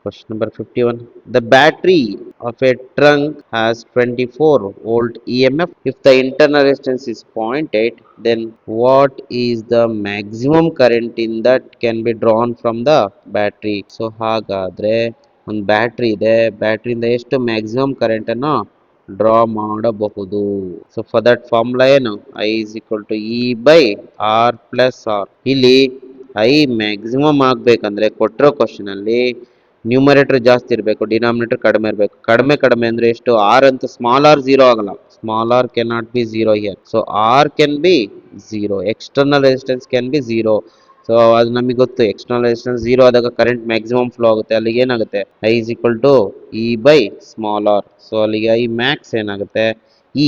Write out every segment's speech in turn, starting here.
Question number 51. The battery of a trunk has 24-volt EMF. If the internal resistance is 0.8, then what is the maximum current in that can be drawn from the battery? So ಹಾಗಾದ್ರೆ ಒಂದು battery ಇದೆ, ಬ್ಯಾಟ್ರಿಯಿಂದ ಎಷ್ಟು maximum current ಅನ್ನು draw ಮಾಡಬಹುದು? So for that formula ಏನು? I is equal to E by R plus R. ಇಲ್ಲಿ I maximum ಆಗ್ಬೇಕಂದ್ರೆ ಕೊಟ್ಟಿರೋ ಕ್ವಶನ್ ಅಲ್ಲಿ ನ್ಯೂಮರೇಟರ್ ಜಾಸ್ತಿ ಇರಬೇಕು, ಡಿನಾಮಿನೇಟರ್ ಕಡಿಮೆ ಇರಬೇಕು. ಕಡಿಮೆ ಕಡಿಮೆ ಅಂದ್ರೆ ಎಷ್ಟು? ಆರ್ ಅಂತ ಸ್ಮಾಲ್ ಆರ್ ಝೀರೋ ಆಗಲ್ಲ. Small R can not be zero here. So R can be zero, external resistance can be zero. So ಅದು ನಮಗೆ ಗೊತ್ತು, ಎಕ್ಸ್ಟರ್ನಲ್ ರೆಸಿಸ್ಟೆನ್ಸ್ ಝೀರೋ ಆದಾಗ ಕರೆಂಟ್ ಮ್ಯಾಕ್ಸಿಮಮ್ ಫ್ಲೋ ಆಗುತ್ತೆ. ಅಲ್ಲಿಗೆ ಏನಾಗುತ್ತೆ? I is equal to E by small R. So ಅಲ್ಲಿಗೆ I max ಏನಾಗುತ್ತೆ? E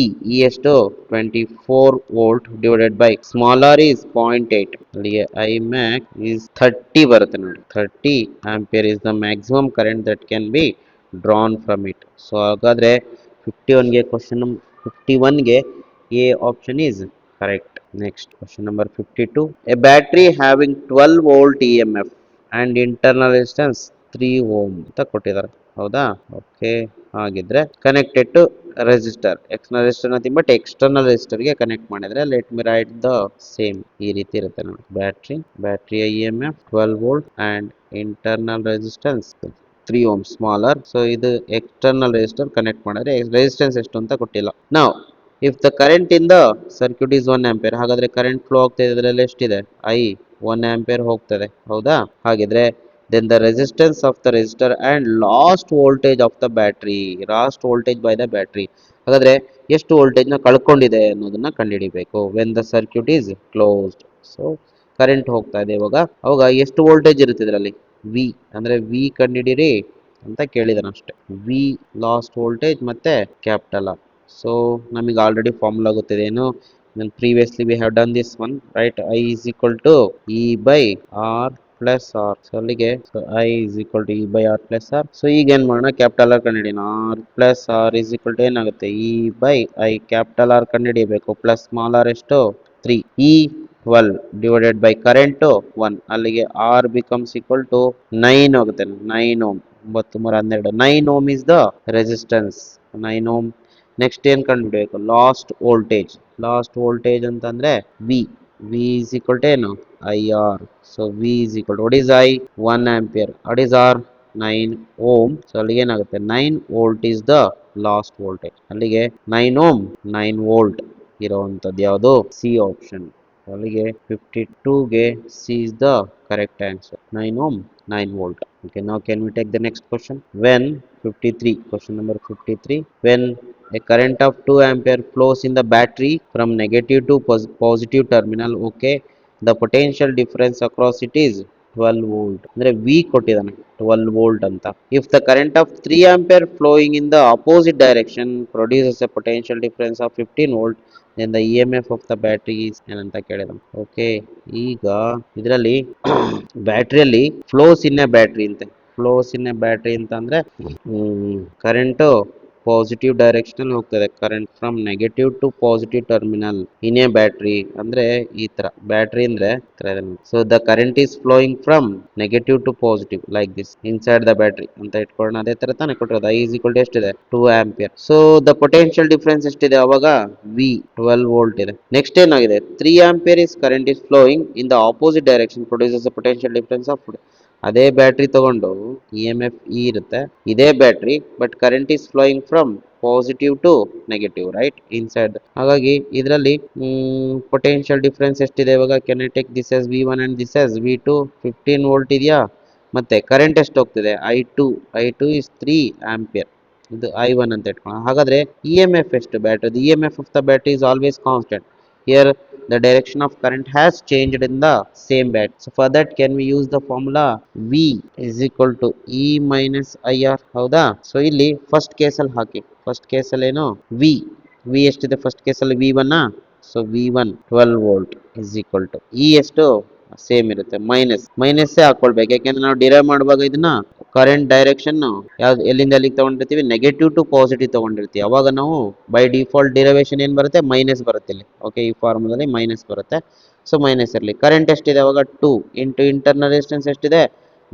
ಎಷ್ಟು? 24 volt divided by small R is 0.8. ಅಲ್ಲಿಗೆ ಐ ಮ್ಯಾಕ್ಸ್ ಈಸ್ 30 ಬರುತ್ತೆ ನೋಡಿ. 30 ampere is the maximum current that can be drawn from it. So ಹಾಗಾದ್ರೆ 51ಗೆ question 51ಗೆ A option is correct. Next question number 52. A battery having 12 volt EMF and internal resistance 3 ohm ಅಂತ ಕೊಟ್ಟಿದ್ದಾರೆ. ಹೌದಾ? Okay, ಹಾಗಿದ್ರೆ connected to resistor. External resistor nothing but external resistor ಗೆ connect ಮಾಡಿದ್ರೆ let me write the same. ಈ ರೀತಿ ಇರುತ್ತೆ ನೋಡಿ. ಬ್ಯಾಟ್ರಿಯ EMF 12 volt and internal resistance 3 ohm smaller. So ಇದು ಎಕ್ಸ್ಟರ್ನಲ್ ರೆಸಿಸ್ಟರ್ ಕನೆಕ್ಟ್ ಮಾಡಿದ್ರೆ ರೆಸಿಸ್ಟೆನ್ಸ್ ಎಷ್ಟು ಅಂತ ಕೊಟ್ಟಿಲ್ಲ. ನಾವು if the current in the circuit is 1 ampere, ಹಾಗಾದ್ರೆ ಕರೆಂಟ್ ಫ್ಲೋ ಆಗ್ತಾ ಇದ್ರಲ್ಲಿ ಎಷ್ಟಿದೆ? ಐ 1 ಆಂಪಿಯರ್ ಹೋಗ್ತದೆ. ಹೌದಾ? ಹಾಗಿದ್ರೆ then the resistance of the resistor and last voltage of the battery, last voltage by the battery, ಹಾಗಾದ್ರೆ ಎಷ್ಟು ವೋಲ್ಟೇಜ್ ನ ಕಳ್ಕೊಂಡಿದೆ ಅನ್ನೋದನ್ನ ಕಂಡುಹಿಡಿಬೇಕು. when the circuit is closed. So current ಹೋಗ್ತಾ ಇದೆ ಅವಾಗ ಎಷ್ಟು ವೋಲ್ಟೇಜ್ ಇರುತ್ತೆ ಇದರಲ್ಲಿ? ವಿ ಅಂದ್ರೆ ವಿ ಕಂಡುಹಿಡಿರಿ ಅಂತ ಕೇಳಿದಾನೆ ಅಷ್ಟೇ. ವಿ ಲಾಸ್ಟ್ ವೋಲ್ಟೇಜ್ ಮತ್ತೆ ಕ್ಯಾಪಿಟಲ್ ಆರ್. ಸೊ ನಮಗೆ ಆಲ್ರೆಡಿ ಫಾರ್ಮುಲಾ ಗೊತ್ತಿದೆ ಏನು? previously we have done this one, right? I is equal to E by R plus R. So ಅಲ್ಲಿಗೆ I is equal to E by R plus R. So ಈಗ ಏನ್ ಮಾಡೋಣ? Capital R ಕಂಡುಹಿಡಿಯೋಣ. R plus R is equal to ಏನಾಗುತ್ತೆ? E by I. Capital R ಕಂಡುಹಿಡಿಯಬೇಕು. Plus small R ಎಷ್ಟು? 3. E 12 divided by current 1. ಅಲ್ಲಿಗೆ R becomes equal to 9 ಆಗುತ್ತೆ. 9 ohm. 9 3 12. 9 ohm is the resistance. 9 ohm. Next ಏನ್ ಕಂಡುಹಿಡಿಯಬೇಕು? Lost voltage ಅಂತಂದ್ರೆ V. V is equal to ಏನು? I R. So V is equal to what is I? 1 ampere. What is R? 9 ohm. So ಅಲ್ಲಿಗೆ ಏನಾಗುತ್ತೆ? 9 volt is the lost voltage. ಅಲ್ಲಿಗೆ 9 ohm 9 volt ಇರುವಂತದ್ದು ಯಾವುದು? C option. ಅಲ್ಲಿಗೆ 52ಗೆ C is the correct answer. 9 ohm 9 volt. Okay, now can we take the next question? When 53, question number 53. When a current of 2 ampere flows in the battery from negative to positive terminal, okay, the potential difference across it is 12 volt. ಅಂದ್ರೆ V ಕೊಟ್ಟಿದ್ದಾನೆ 12 volt ಅಂತ. If the current of 3 ampere flowing in the opposite direction produces a potential difference of 15 volt, then the EMF of the battery is ಏನಂತ ಕೇಳಿದಾನೆ. Okay, ಈಗ ಇದರಲ್ಲಿ ಬ್ಯಾಟ್ರಿಯಲ್ಲಿ flows in a battery ಅಂತೆ. Flows in a battery ಅಂತ ಅಂದ್ರೆ current positive direction ಅಲ್ಲಿ ಹೋಗ್ತದೆ. Current from negative to positive terminal in a battery ಅಂದ್ರೆ ಈ ತರ. ಬ್ಯಾಟ್ರಿ ಅಂದ್ರೆ so the current is flowing from negative to positive like this inside the battery ಅಂತ ಇಟ್ಕೊಳ್ಳೋಣ. ಅದೇ ತರ ತಾನೇ ಕೊಟ್ಟಿರೋದು. ಐ ಈಸ್ ಈಕ್ವಲ್ ಟು ಎಷ್ಟಿದೆ? 2 ampere. So the potential difference ಎಷ್ಟಿದೆ ಅವಾಗ? ವಿ 12 ವೋಲ್ಟ್ ಇದೆ. ನೆಕ್ಸ್ಟ್ ಏನಾಗಿದೆ? 3 ampere is current is flowing in the opposite direction produces a potential difference of. ಅದೇ ಬ್ಯಾಟ್ರಿ ತಗೊಂಡು EMF E ಇರುತ್ತೆ, ಇದೇ battery, but current is flowing from positive to negative, right, inside. ಹಾಗಾಗಿ ಇದರಲ್ಲಿ potential difference ಎಷ್ಟಿದೆ ಇವಾಗ? Can I take this as V1 and this as V2? 15 volt ಇದೆಯಾ? ಮತ್ತೆ ಕರೆಂಟ್ ಎಷ್ಟು ಹೋಗ್ತಿದೆ? I2 is 3 ampere. ಇದು I1 ಅಂತ ಇಟ್ಕೊಳ್ಳೋಣ. ಹಾಗಾದ್ರೆ EMF ಎಷ್ಟು battery? EMF of the battery is always constant. Here the direction of current has changed in the same battery. So for that can we use the formula V is equal to E minus IR. ಹೌದಾ? So ಇಲ್ಲಿ first case ಅಲ್ಲಿ ಹಾಕಿ. First case ಅಲ್ಲಿ ಏನು? V ಎಷ್ಟಿದೆ first case ಅಲ್ಲಿ? V1. So V1 12 volt is equal to E ಎಷ್ಟು? Same ಇರುತ್ತೆ. Minus ಹಾಕೊಳ್ಬೇಕು. ಯಾಕೆಂದ್ರೆ ನಾವು ಡಿರೈವ್ ಮಾಡುವಾಗ ಇದನ್ನ ಕರೆಂಟ್ ಡೈರೆಕ್ಷನ್ ಯಾವ್ದು ಎಲ್ಲಿಂದ ಎಲ್ಲಿಗೆ ತಗೊಂಡಿರ್ತೀವಿ? ನೆಗೆಟಿವ್ ಟು ಪಾಸಿಟಿವ್ ತಗೊಂಡಿರ್ತೀವಿ. ಅವಾಗ ನಾವು ಬೈ ಡಿಫಾಲ್ಟ್ ಡಿರೈವೇಶನ್ ಏನ್ ಬರುತ್ತೆ? ಮೈನಸ್ ಬರುತ್ತೆ ಇಲ್ಲಿ. ಓಕೆ, ಈ ಫಾರ್ಮುಲಾದಲ್ಲಿ ಮೈನಸ್ ಬರುತ್ತೆ. ಸೊ ಮೈನಸ್ ಇರಲಿ. ಕರೆಂಟ್ ಎಷ್ಟಿದೆ ಅವಾಗ? 2 ಇಂಟು ಇಂಟರ್ನಲ್ ರೆಸಿಸ್ಟೆನ್ಸ್ ಎಷ್ಟಿದೆ?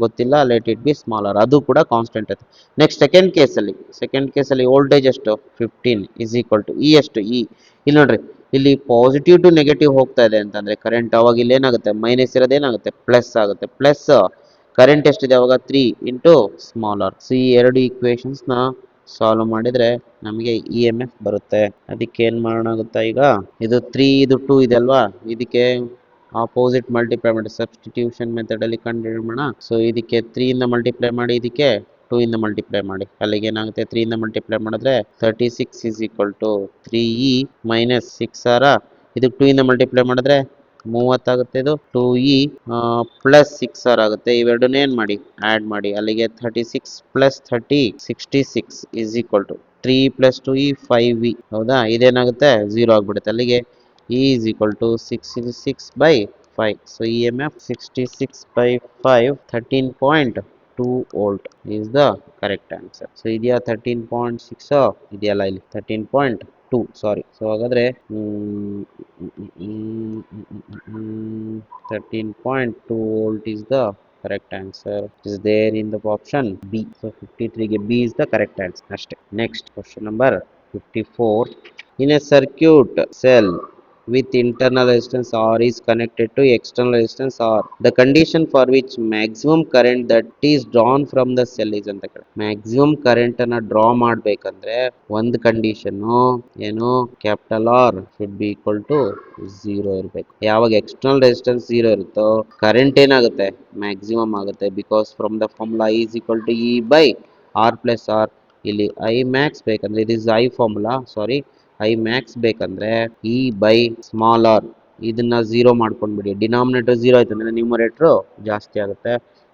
ಗೊತ್ತಿಲ್ಲ, ಲೆಟ್ ಇಟ್ ಬಿ ಸ್ಮಾಲರ್, ಅದು ಕೂಡ ಕಾನ್ಸ್ಟೆಂಟ್ ಐತೆ. ನೆಕ್ಸ್ಟ್ ಸೆಕೆಂಡ್ ಕೇಸಲ್ಲಿ ವೋಲ್ಟೇಜ್ ಎಷ್ಟು 15 ಇಸ್ ಈಕ್ವಲ್ ಟು ಇ ಎಷ್ಟು ಇ. ಇಲ್ಲಿ ನೋಡ್ರಿ, ಇಲ್ಲಿ ಪಾಸಿಟಿವ್ ಟು ನೆಗೆಟಿವ್ ಹೋಗ್ತಾ ಇದೆ ಅಂತಂದ್ರೆ ಕರೆಂಟ್, ಅವಾಗ ಇಲ್ಲಿ ಏನಾಗುತ್ತೆ ಮೈನಸ್ ಇರೋದು ಏನಾಗುತ್ತೆ ಪ್ಲಸ್ ಆಗುತ್ತೆ. ಪ್ಲಸ್ ಕರೆಂಟ್ ಎಷ್ಟಿದೆ ಅವಾಗ 3 ಇಂಟು ಸ್ಮಾಲರ್. ಸೊ ಈ ಎರಡು ಈಕ್ವೇಶನ್ಸ್ ನ ಸಾಲ್ವ್ ಮಾಡಿದ್ರೆ ನಮಗೆ ಇ ಎಮ್ ಎಫ್ ಬರುತ್ತೆ. ಅದಕ್ಕೆ ಏನ್ ಮಾಡೋಣಾಗುತ್ತಾ, ಈಗ ಇದು 3 ಇದು 2 ಇದೆ ಅಲ್ವಾ, ಇದಕ್ಕೆ ಆಪೋಸಿಟ್ ಮಲ್ಟಿಪ್ಲೈ ಮಾಡಿ ಸಬ್ಸ್ಟಿಟ್ಯೂಷನ್ ಮೆಥಡ್ ಅಲ್ಲಿ ಕಂಡುಹಿಡಿಯೋಣ. ಸೊ ಇದಕ್ಕೆ 3 ಇಂದ ಮಲ್ಟಿಪ್ಲೈ ಮಾಡಿ, ಇದಕ್ಕೆ 2 ಇಂದ ಮಲ್ಟಿಪ್ಲೈ ಮಾಡಿ. ಅಲ್ಲಿಗೆ ಏನಾಗುತ್ತೆ 3 ಇಂದ ಮಲ್ಟಿಪ್ಲೈ ಮಾಡಿದ್ರೆ 36 is equal to 3e minus 6r. ಇದಕ್ಕೆ 2 ಇಂದ ಮಲ್ಟಿಪ್ಲೈ ಮಾಡಿದ್ರೆ 30 ಆಗುತ್ತೆ, ಇದು 2e ಪ್ಲಸ್ 6r ಆಗುತ್ತೆ. ಇವೆರಡನ್ನ ಏನ್ ಮಾಡಿ ಆಡ್ ಮಾಡಿ, ಅಲ್ಲಿಗೆ 36 plus 30 66 is equal to 3 plus 2e 5e. ಹೌದಾ, ಇದೇನಾಗುತ್ತೆ 0 ಆಗ್ಬಿಡುತ್ತೆ. ಅಲ್ಲಿಗೆ E is equal to 66 by 5. So EMF 66 by 5, 13.2 volt is the correct answer. So ಇದೆಯಾ 13.6 ಇದೆಯಲ್ಲ ಇಲ್ಲಿ 13.2 ಸಾರಿ. ಸೊ ಹಾಗಾದ್ರೆ 13.2 volt is the correct answer. It is there in the option B. So 53 ಗೆ B is the correct answer ಅಷ್ಟೇ. Next question number 54. In a circuit cell with internal resistance R is connected to external resistance R, the condition for which maximum current that is drawn from the cell is ಅಂತ ಕೇಳಿ. Maximum current ಅನ್ನ draw ಮಾಡ್ಬೇಕಂದ್ರೆ ಒಂದು condition ಏನು, capital R should be equal to 0 ಇರಬೇಕು. ಯಾವಾಗ external resistance 0 ಇರುತ್ತೋ current ಏನಾಗುತ್ತೆ ಮ್ಯಾಕ್ಸಿಮಮ್ ಆಗುತ್ತೆ. Because from the formula E is equal to E by R plus R. ಇಲ್ಲಿ ಐ ಮ್ಯಾಕ್ಸ್ ಬೇಕಂದ್ರೆ ಇದು is I formula, sorry I max ಬೇಕಂದ್ರೆ E by small R. ಇದನ್ನ 0 ಮಾಡ್ಕೊಂಡ್ಬಿಡಿ, ಡಿನಾಮಿನೇಟರ್ 0 ಆಯ್ತು ಅಂದ್ರೆ ನ್ಯೂಮರೇಟರ್ ಜಾಸ್ತಿ ಆಗುತ್ತೆ.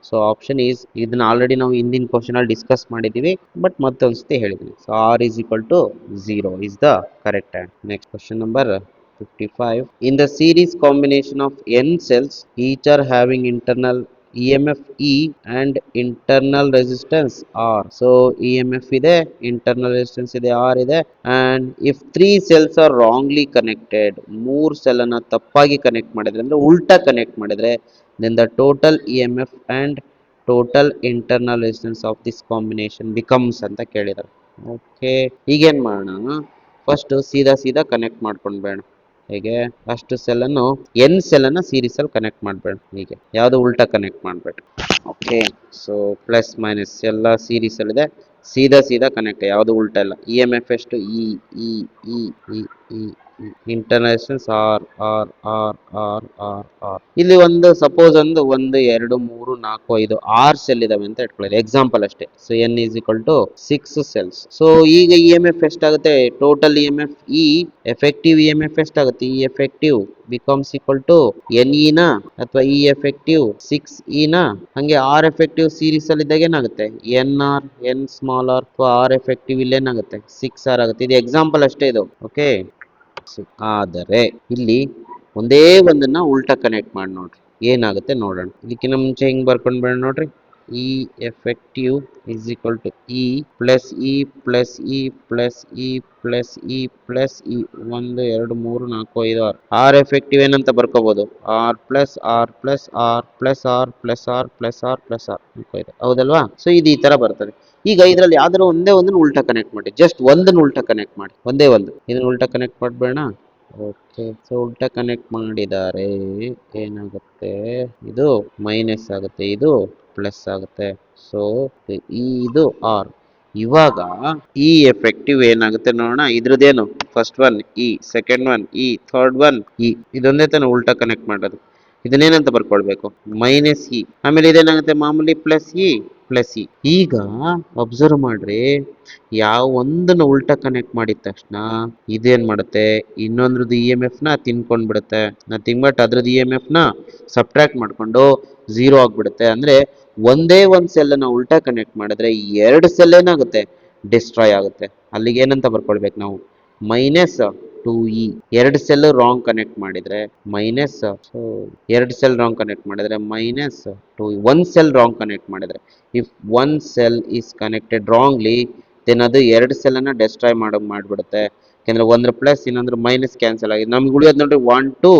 ಸೊ ಆಪ್ಷನ್ ಈಸ್, ಇದನ್ನ ಆಲ್ರೆಡಿ ನಾವು ಹಿಂದಿನ ಕ್ವಶನ್ ಅಲ್ಲಿ ಡಿಸ್ಕಸ್ ಮಾಡಿದೀವಿ, ಬಟ್ ಮತ್ತೊಂದ್ಸತಿ ಹೇಳಿದ್ವಿ. So R is equal to 0 is the correct answer. Next question number 55. In the series combination of n cells, each are having internal EMF E and internal resistance R. So EMF ಇದೆ, internal resistance ಇದೆ, R ಇದೆ. And if 3 cells are wrongly connected, 3 cell ಅನ್ನ ತಪ್ಪಾಗಿ connect ಮಾಡಿದ್ರೆ ಅಂದ್ರೆ ಉಲ್ಟಾ connect ಮಾಡಿದ್ರೆ, then the total EMF and total internal resistance of this combination becomes ಅಂತ ಕೇಳಿದ್ದಾರೆ. ಓಕೆ, ಈಗೇನ್ ಮಾಡೋಣ, ಫಸ್ಟ್ ಸೀದಾ ಕನೆಕ್ಟ್ ಮಾಡ್ಕೊಂಡು ಬೇಡ. ಹೇಗೆ, ಫಸ್ಟ್ ಸೆಲ್ ಅನ್ನು ಸೆಲ್ ಅನ್ನ ಸೀರೀಸ್ ಅಲ್ಲಿ ಕನೆಕ್ಟ್ ಮಾಡಬೇಡ, ಹೀಗೆ ಯಾವುದು ಉಲ್ಟಾ ಕನೆಕ್ಟ್ ಮಾಡಬೇಡ. ಓಕೆ, ಸೊ ಪ್ಲಸ್ ಮೈನಸ್ ಎಲ್ಲ ಸೀರೀಸ್ ಅಲ್ಲಿ ಇದೆ, ಸೀದಾ ಕನೆಕ್ಟ್, ಯಾವುದು ಉಲ್ಟಾ ಇಲ್ಲ. ಇ ಎಮ್ ಎಫ್ ಎಷ್ಟು E E E E E internal resistance R R R R R R. ಇಲ್ಲಿ ಒಂದು ಸಪೋಸ್ ಒಂದು 1 2 3 4 5 6 ಸೆಲ್ ಇದಾವೆ ಅಂತ ಇಟ್ಕೊಳ್ಳಿ, ಎಕ್ಸಾಂಪಲ್ ಅಷ್ಟೇ. So N is equal to 6 cells. So ಈಗ ಇ ಎಮ್ ಎಫ್ ಎಷ್ಟಾಗುತ್ತೆ, total E M F E, effective E M F ಎಷ್ಟಾಗುತ್ತೆ, E effective becomes equal to N E ನ ಅಥವಾ ಇ ಎಫೆಕ್ಟಿವ್ 6 ಇ ನ, ಹಂಗೆ ಆರ್ ಎಫೆಕ್ಟಿವ್ ಸೀರೀಸ್ ಅಲ್ಲಿ ಇದ್ದಾಗ ಏನಾಗುತ್ತೆ N R N small R ಅಥವಾ ಆರ್ ಎಫೆಕ್ಟಿವ್ ಇಲ್ಲಿ ಏನಾಗುತ್ತೆ 6 ಆರ್ ಆಗುತ್ತೆ. ಇದು ಎಕ್ಸಾಂಪಲ್ ಅಷ್ಟೇ ಇದು. ಓಕೆ, ಆದರೆ ಇಲ್ಲಿ ಒಂದೇ ಒಂದನ್ನ ಉಲ್ಟಾ ಕನೆಕ್ಟ್ ಮಾಡಿ ನೋಡ್ರಿ, ಏನಾಗುತ್ತೆ ನೋಡೋಣ. ಇದಕ್ಕಿಂತ ಮುಂಚೆ ಹಿಂಗ್ ಬರ್ಕೊಂಡ್ ಬೇಡ ನೋಡ್ರಿ, E effective is equal to E plus E plus E plus E plus E plus E 1 2 3 4 5 6. R effective ಏನಂತ ಬರ್ಕೋಬಹುದು, R plus R plus R plus R plus R plus R plus R, ಹೌದಲ್ವಾ. So ಇದು ಈ ತರ ಬರ್ತದೆ. ಈಗ ಇದ್ರಲ್ಲಿ ಯಾವ್ದಾರು ಒಂದೇ ಒಂದನ್ನು ಉಲ್ಟಾ ಕನೆಕ್ಟ್ ಮಾಡಿ, ಜಸ್ಟ್ ಒಂದನ್ನು ಉಲ್ಟಾ ಕನೆಕ್ಟ್ ಮಾಡಿ, ಒಂದೇ ಒಂದು, ಇದನ್ನ ಉಲ್ಟಾ ಕನೆಕ್ಟ್ ಮಾಡಬೇಡ. ಓಕೆ, ಸೊ ಉಲ್ಟಾ ಕನೆಕ್ಟ್ ಮಾಡಿದ್ದಾರೆ, ಏನಾಗುತ್ತೆ ಇದು ಮೈನಸ್ ಆಗುತ್ತೆ, ಇದು ಪ್ಲಸ್ ಆಗುತ್ತೆ. ಸೊ ಇದು ಆರ್. ಇವಾಗ ಈ ಎಫೆಕ್ಟಿವ್ ಏನಾಗುತ್ತೆ ನೋಡೋಣ. ಇದ್ರದ್ದೇನು first one E, second one E, third one E, ಇದೊಂದೇ ತಾನೆ ಉಲ್ಟಾ ಕನೆಕ್ಟ್ ಮಾಡೋದು. ಇದನ್ನೇನಂತ ಬರ್ಕೊಳ್ಬೇಕು ಮೈನಸ್ ಇ, ಆಮೇಲೆ ಇದೇನಾಗುತ್ತೆ ಮಾಮೂಲಿ ಪ್ಲಸ್ ಇ ಪ್ಲಸ್ ಇ. ಈಗ ಅಬ್ಸರ್ವ್ ಮಾಡ್ರಿ, ಯಾವ ಒಂದನ್ನು ಉಲ್ಟಾ ಕನೆಕ್ಟ್ ಮಾಡಿದ ತಕ್ಷಣ ಇದೇನ್ ಮಾಡುತ್ತೆ, ಇನ್ನೊಂದ್ರದ್ದು ಇ ಎಮ್ ಎಫ್ ನ ತಿನ್ಕೊಂಡ್ಬಿಡುತ್ತೆ. ನಥಿಂಗ್ ಬಟ್ ಅದ್ರದ್ದು ಇ ಎಮ್ ಎಫ್ ನ ಸಬ್ಟ್ರಾಕ್ಟ್ ಮಾಡ್ಕೊಂಡು 0 ಆಗ್ಬಿಡುತ್ತೆ. ಅಂದ್ರೆ ಒಂದೇ ಒಂದ್ ಸೆಲ್ ಅನ್ನ ಉಲ್ಟಾ ಕನೆಕ್ಟ್ ಮಾಡಿದ್ರೆ 2 ಸೆಲ್ ಏನಾಗುತ್ತೆ ಡಿಸ್ಟ್ರಾಯ್ ಆಗುತ್ತೆ. ಅಲ್ಲಿಗೆ ಏನಂತ ಬರ್ಕೊಳ್ಬೇಕು ನಾವು minus 2e. 2 cell wrong connect ಮಾಡಿದ್ರೆ minus, so 2 cell wrong connect ಮಾಡಿದ್ರೆ minus 2e. 1 cell wrong connect ಮಾಡಿದ್ರೆ, if 1 cell is connected wrongly, then ಅದು 2 ಸೆಲ್ ಅನ್ನ ಡೆಸ್ಟ್ರಾಯ್ ಮಾಡ್ಬಿಡುತ್ತೆ. ಯಾಕಂದ್ರೆ ಒಂದ್ರ ಪ್ಲಸ್ ಇನ್ನೊಂದ್ರ ಮೈನಸ್ ಕ್ಯಾನ್ಸಲ್ ಆಗಿದೆ. ನಮ್ಗೆ ಉಳಿಯೋದು ನೋಡ್ರಿ 1 2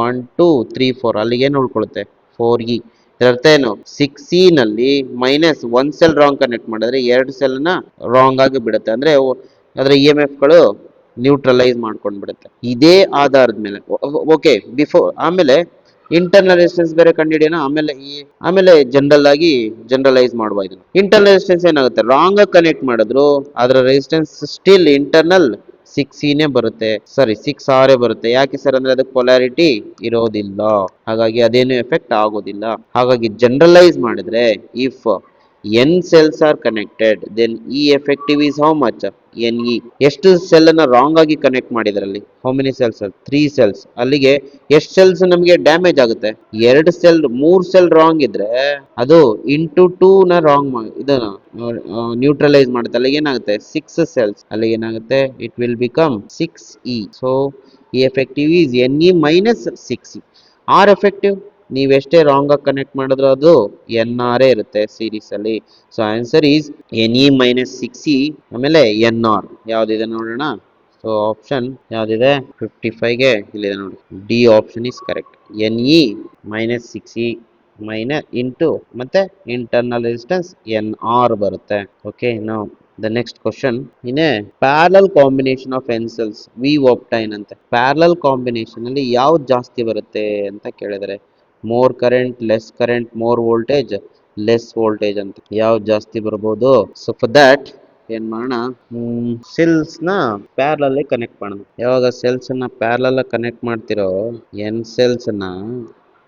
1 2 3 4, ಅಲ್ಲಿಗೆ ಏನು ಉಳ್ಕೊಳ್ಳುತ್ತೆ 4e. ಇದರ ಅರ್ಥ ಏನು, 6e ನಲ್ಲಿ ಮೈನಸ್ 1 ಸೆಲ್ ರಾಂಗ್ ಕನೆಕ್ಟ್ ಮಾಡಿದ್ರೆ 2 ಸೆಲ್ ರಾಂಗ್ ಆಗಿ ಬಿಡುತ್ತೆ, ಅಂದ್ರೆ ಅದರ ಇ ಎಂ ಎಫ್ ಗಳು ನ್ಯೂಟ್ರಲೈಸ್ ಮಾಡ್ಕೊಂಡು ಬಿಡುತ್ತೆ. ಇದೇ ಆಧಾರದ ಮೇಲೆ ಓಕೆ ಬಿಫೋರ್ ಆಮೇಲೆ ಇಂಟರ್ನಲ್ ರೆಸಿಸ್ಟೆನ್ಸ್ ಬೇರೆ ಕಂಡುಹಿಡಿಯೋಣ, ಆಮೇಲೆ ಜನರಲ್ ಆಗಿ ಜನರಲೈಸ್ ಮಾಡುವ. ಇದನ್ನು ಇಂಟರ್ನಲ್ ರೆಸಿಸ್ಟೆನ್ಸ್ ಏನಾಗುತ್ತೆ, ರಾಂಗ್ ಆಗಿ ಕನೆಕ್ಟ್ ಮಾಡಿದ್ರು ಅದರ ರೆಸಿಸ್ಟೆನ್ಸ್ ಸ್ಟಿಲ್ ಇಂಟರ್ನಲ್ 6e ಬರುತ್ತೆ, ಸಾರಿ 6r ಬರುತ್ತೆ. ಯಾಕೆ ಸರ್ ಅಂದ್ರೆ ಅದಕ್ಕೆ ಪೊಲಾರಿಟಿ ಇರೋದಿಲ್ಲ, ಹಾಗಾಗಿ ಅದೇನು ಎಫೆಕ್ಟ್ ಆಗೋದಿಲ್ಲ. ಹಾಗಾಗಿ ಜನರಲೈಸ್ ಮಾಡಿದ್ರೆ if n cells are connected then E effective is how much, Ne. ಎಷ್ಟು ಸೆಲ್ ಅನ್ನ ರಾಂಗ್ ಆಗಿ ಕನೆಕ್ಟ್ ಮಾಡಿದ್ರಲ್ಲಿ, ಹೌ ಮೆನಿ ಸೆಲ್ಸ್, 3 cells, ಅಲ್ಲಿಗೆ ಎಷ್ಟು ಸೆಲ್ಸ್ ನಮಗೆ ಡ್ಯಾಮೇಜ್ ಆಗುತ್ತೆ, 2 ಸೆಲ್, 3 ಸೆಲ್ ರಾಂಗ್ ಇದ್ರೆ ಅದು ಇಂಟು 2 ನ ರಾಂಗ್ ಇದನ್ನ ನ್ಯೂಟ್ರಲೈಸ್ ಮಾಡುತ್ತೆ. ಅಲ್ಲಿಗೆ ಏನಾಗುತ್ತೆ 6 cells, ಅಲ್ಲಿಗೆ ಏನಾಗುತ್ತೆ it will become 6e. So E effective is Ne minus 6e. R effective ನೀವೆಷ್ಟೇ ರಾಂಗ್ ಆಗಿ ಕನೆಕ್ಟ್ ಮಾಡಿದ್ರು ಅದು ಎನ್ ಆರ್ ಇರುತ್ತೆ ಸೀರೀಸ್ ಅಲ್ಲಿ. So answer is N E minus 6e ಆಮೇಲೆ ಎನ್ ಆರ್. ಯಾವ್ದಿದೆ ನೋಡೋಣ. ಸೊ ಆಪ್ಷನ್ ಯಾವ್ದಿದೆ 55ಗೆ ಇಲ್ಲಿದೆ ನೋಡಿ, D option is correct. N E minus 6e minus into ಮತ್ತೆ ಇಂಟರ್ನಲ್ ರೆಸಿಸ್ಟೆನ್ಸ್ ಎನ್ ಆರ್ ಬರುತ್ತೆ. ಓಕೆ, ನಾವು the next question, in a parallel combination of n cells we obtain ಅಂತೆ. parallel combination ಅಲ್ಲಿ ಯಾವ್ದು ಜಾಸ್ತಿ ಬರುತ್ತೆ ಅಂತ ಕೇಳಿದರೆ, more current, less current, more voltage, less voltage ಅಂತ ಯಾವ್ದು ಜಾಸ್ತಿ ಬರ್ಬೋದು. ಸೊ ಫಾರ್ ದಟ್ ಏನ್ ಮಾಡೋಣ, ಸೆಲ್ಸ್ ನ ಪ್ಯಾರಲಲ್ ಕನೆಕ್ಟ್ ಮಾಡೋಣ. ಯಾವಾಗ ಸೆಲ್ಸ್ ನ ಪ್ಯಾರಲಲ್ ಕನೆಕ್ಟ್ ಮಾಡ್ತಿರೋ ಎನ್ ಸೆಲ್ಸ್ ನ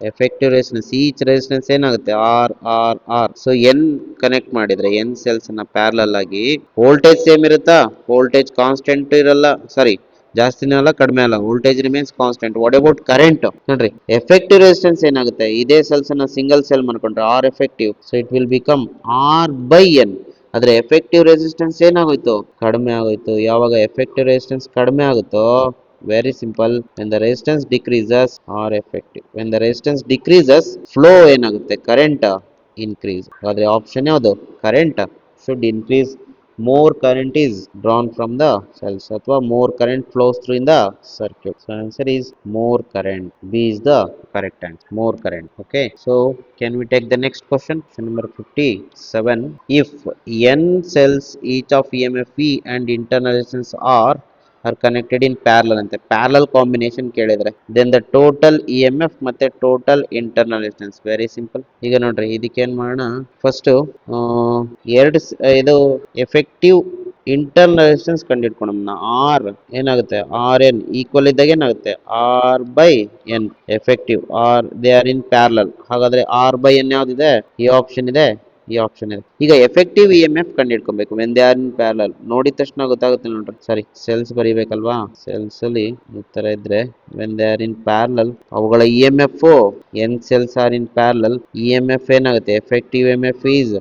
ಎಫೆಕ್ಟಿವ್ ರೆಸಿಸ್ಟೆನ್ಸ್, ಈಚ್ ರೆಸಿಸ್ಟೆನ್ಸ್ ಏನಾಗುತ್ತೆ R R R. So n connect ಮಾಡಿದ್ರೆ ಎನ್ ಸೆಲ್ಸ್ ನ ಪ್ಯಾರಲಲ್ ಆಗಿ ವೋಲ್ಟೇಜ್ ಸೇಮ್ ಇರುತ್ತಾ, ವೋಲ್ಟೇಜ್ ಕಾನ್ಸ್ಟೆಂಟ್ ಇರಲ್ಲ, ಸಾರಿ ಜಾಸ್ತಿನೇ ಅಲ್ಲ ಕಡಿಮೆ ಅಲ್ಲ, voltage remains constant. What about current ನೋಡ್ರಿ, ಎಫೆಕ್ಟಿವ್ ರೆಸಿಸ್ಟೆನ್ಸ್ ಏನಾಗುತ್ತೆ, ಇದೇ ಸೆಲ್ಸ್ ಅನ್ನ ಸಿಂಗಲ್ ಸೆಲ್ ಮಾಡ್ಕೊಂಡ್ರೆ R effective, so it will become R by n. ಆದ್ರೆ ಎಫೆಕ್ಟಿವ್ ರೆಸಿಸ್ಟೆನ್ಸ್ ಏನಾಗೋಯ್ತು, ಕಡಿಮೆ ಆಗೋಯ್ತು. ಯಾವಾಗ ಎಫೆಕ್ಟಿವ್ ರೆಸಿಸ್ಟೆನ್ಸ್ ಕಡಿಮೆ ಆಗುತ್ತೋ, very simple, when the resistance decreases R effective, when the resistance decreases flow ಏನಾಗುತ್ತೆ, ಕರೆಂಟ್ ಇನ್ಕ್ರೀಸ್. ಆದ್ರೆ ಆಪ್ಷನ್ ಯಾವುದು, current should increase, more current is drawn from the cells ಅಥವಾ more current flows through in the circuit. So answer is more current. B is the correct answer, more current. Okay, so can we take the next question, question number 57. If n cells each of EMF V and internal resistance R are connected in parallel ಅಂತೆ, parallel combination ಕೇಳಿದ್ರೆ, then the total E M F ಮತ್ತೆ total internal resistance. Very simple. ಈಗ ನೋಡ್ರಿ ಇದಕ್ಕೆ ಏನ್ ಮಾಡೋಣ, first ಎರಡು ಇದು ಎಫೆಕ್ಟಿವ್ ಇಂಟರ್ನಲ್ ರೆಸಿಸ್ಟೆನ್ಸ್ ಕಂಡುಹಿಡ್ಕೊಳ್ಳೋಣ. ಆರ್ ಏನಾಗುತ್ತೆ, ಆರ್ ಎನ್ ಈಕ್ವಲ್ ಇದ್ದಾಗ ಏನಾಗುತ್ತೆ R by N. Effective R they are in parallel, ಹಾಗಾದ್ರೆ ಆರ್ ಬೈ ಎನ್ ಯಾವ್ದಿದೆ, ಈ ಆಪ್ಷನ್ ಇದೆ, ಈ ಆಪ್ಷನ್ ಇದೆ. ಈಗ ಎಫೆಕ್ಟಿವ್ ಇ ಎಂ ಎಫ್ ಕಂಡುಹಿಡ್ಕೊಬೇಕು when they are in parallel. ನೋಡಿದ ತಕ್ಷಣ ಗೊತ್ತಾಗುತ್ತೆ ನೋಡ್ರಿ, ಸಾರಿ ಸೆಲ್ಸ್ ಬರೀಬೇಕಲ್ವಾ, ಸೆಲ್ಸ್ ಅಲ್ಲಿ ಈ ತರ ಇದ್ರೆ when they are in parallel ಅವುಗಳ E M F N cells are in parallel, E M F ಏನಾಗುತ್ತೆ, ಎಫೆಕ್ಟಿವ್ ಎಂ ಎಫ್ ಈಸ್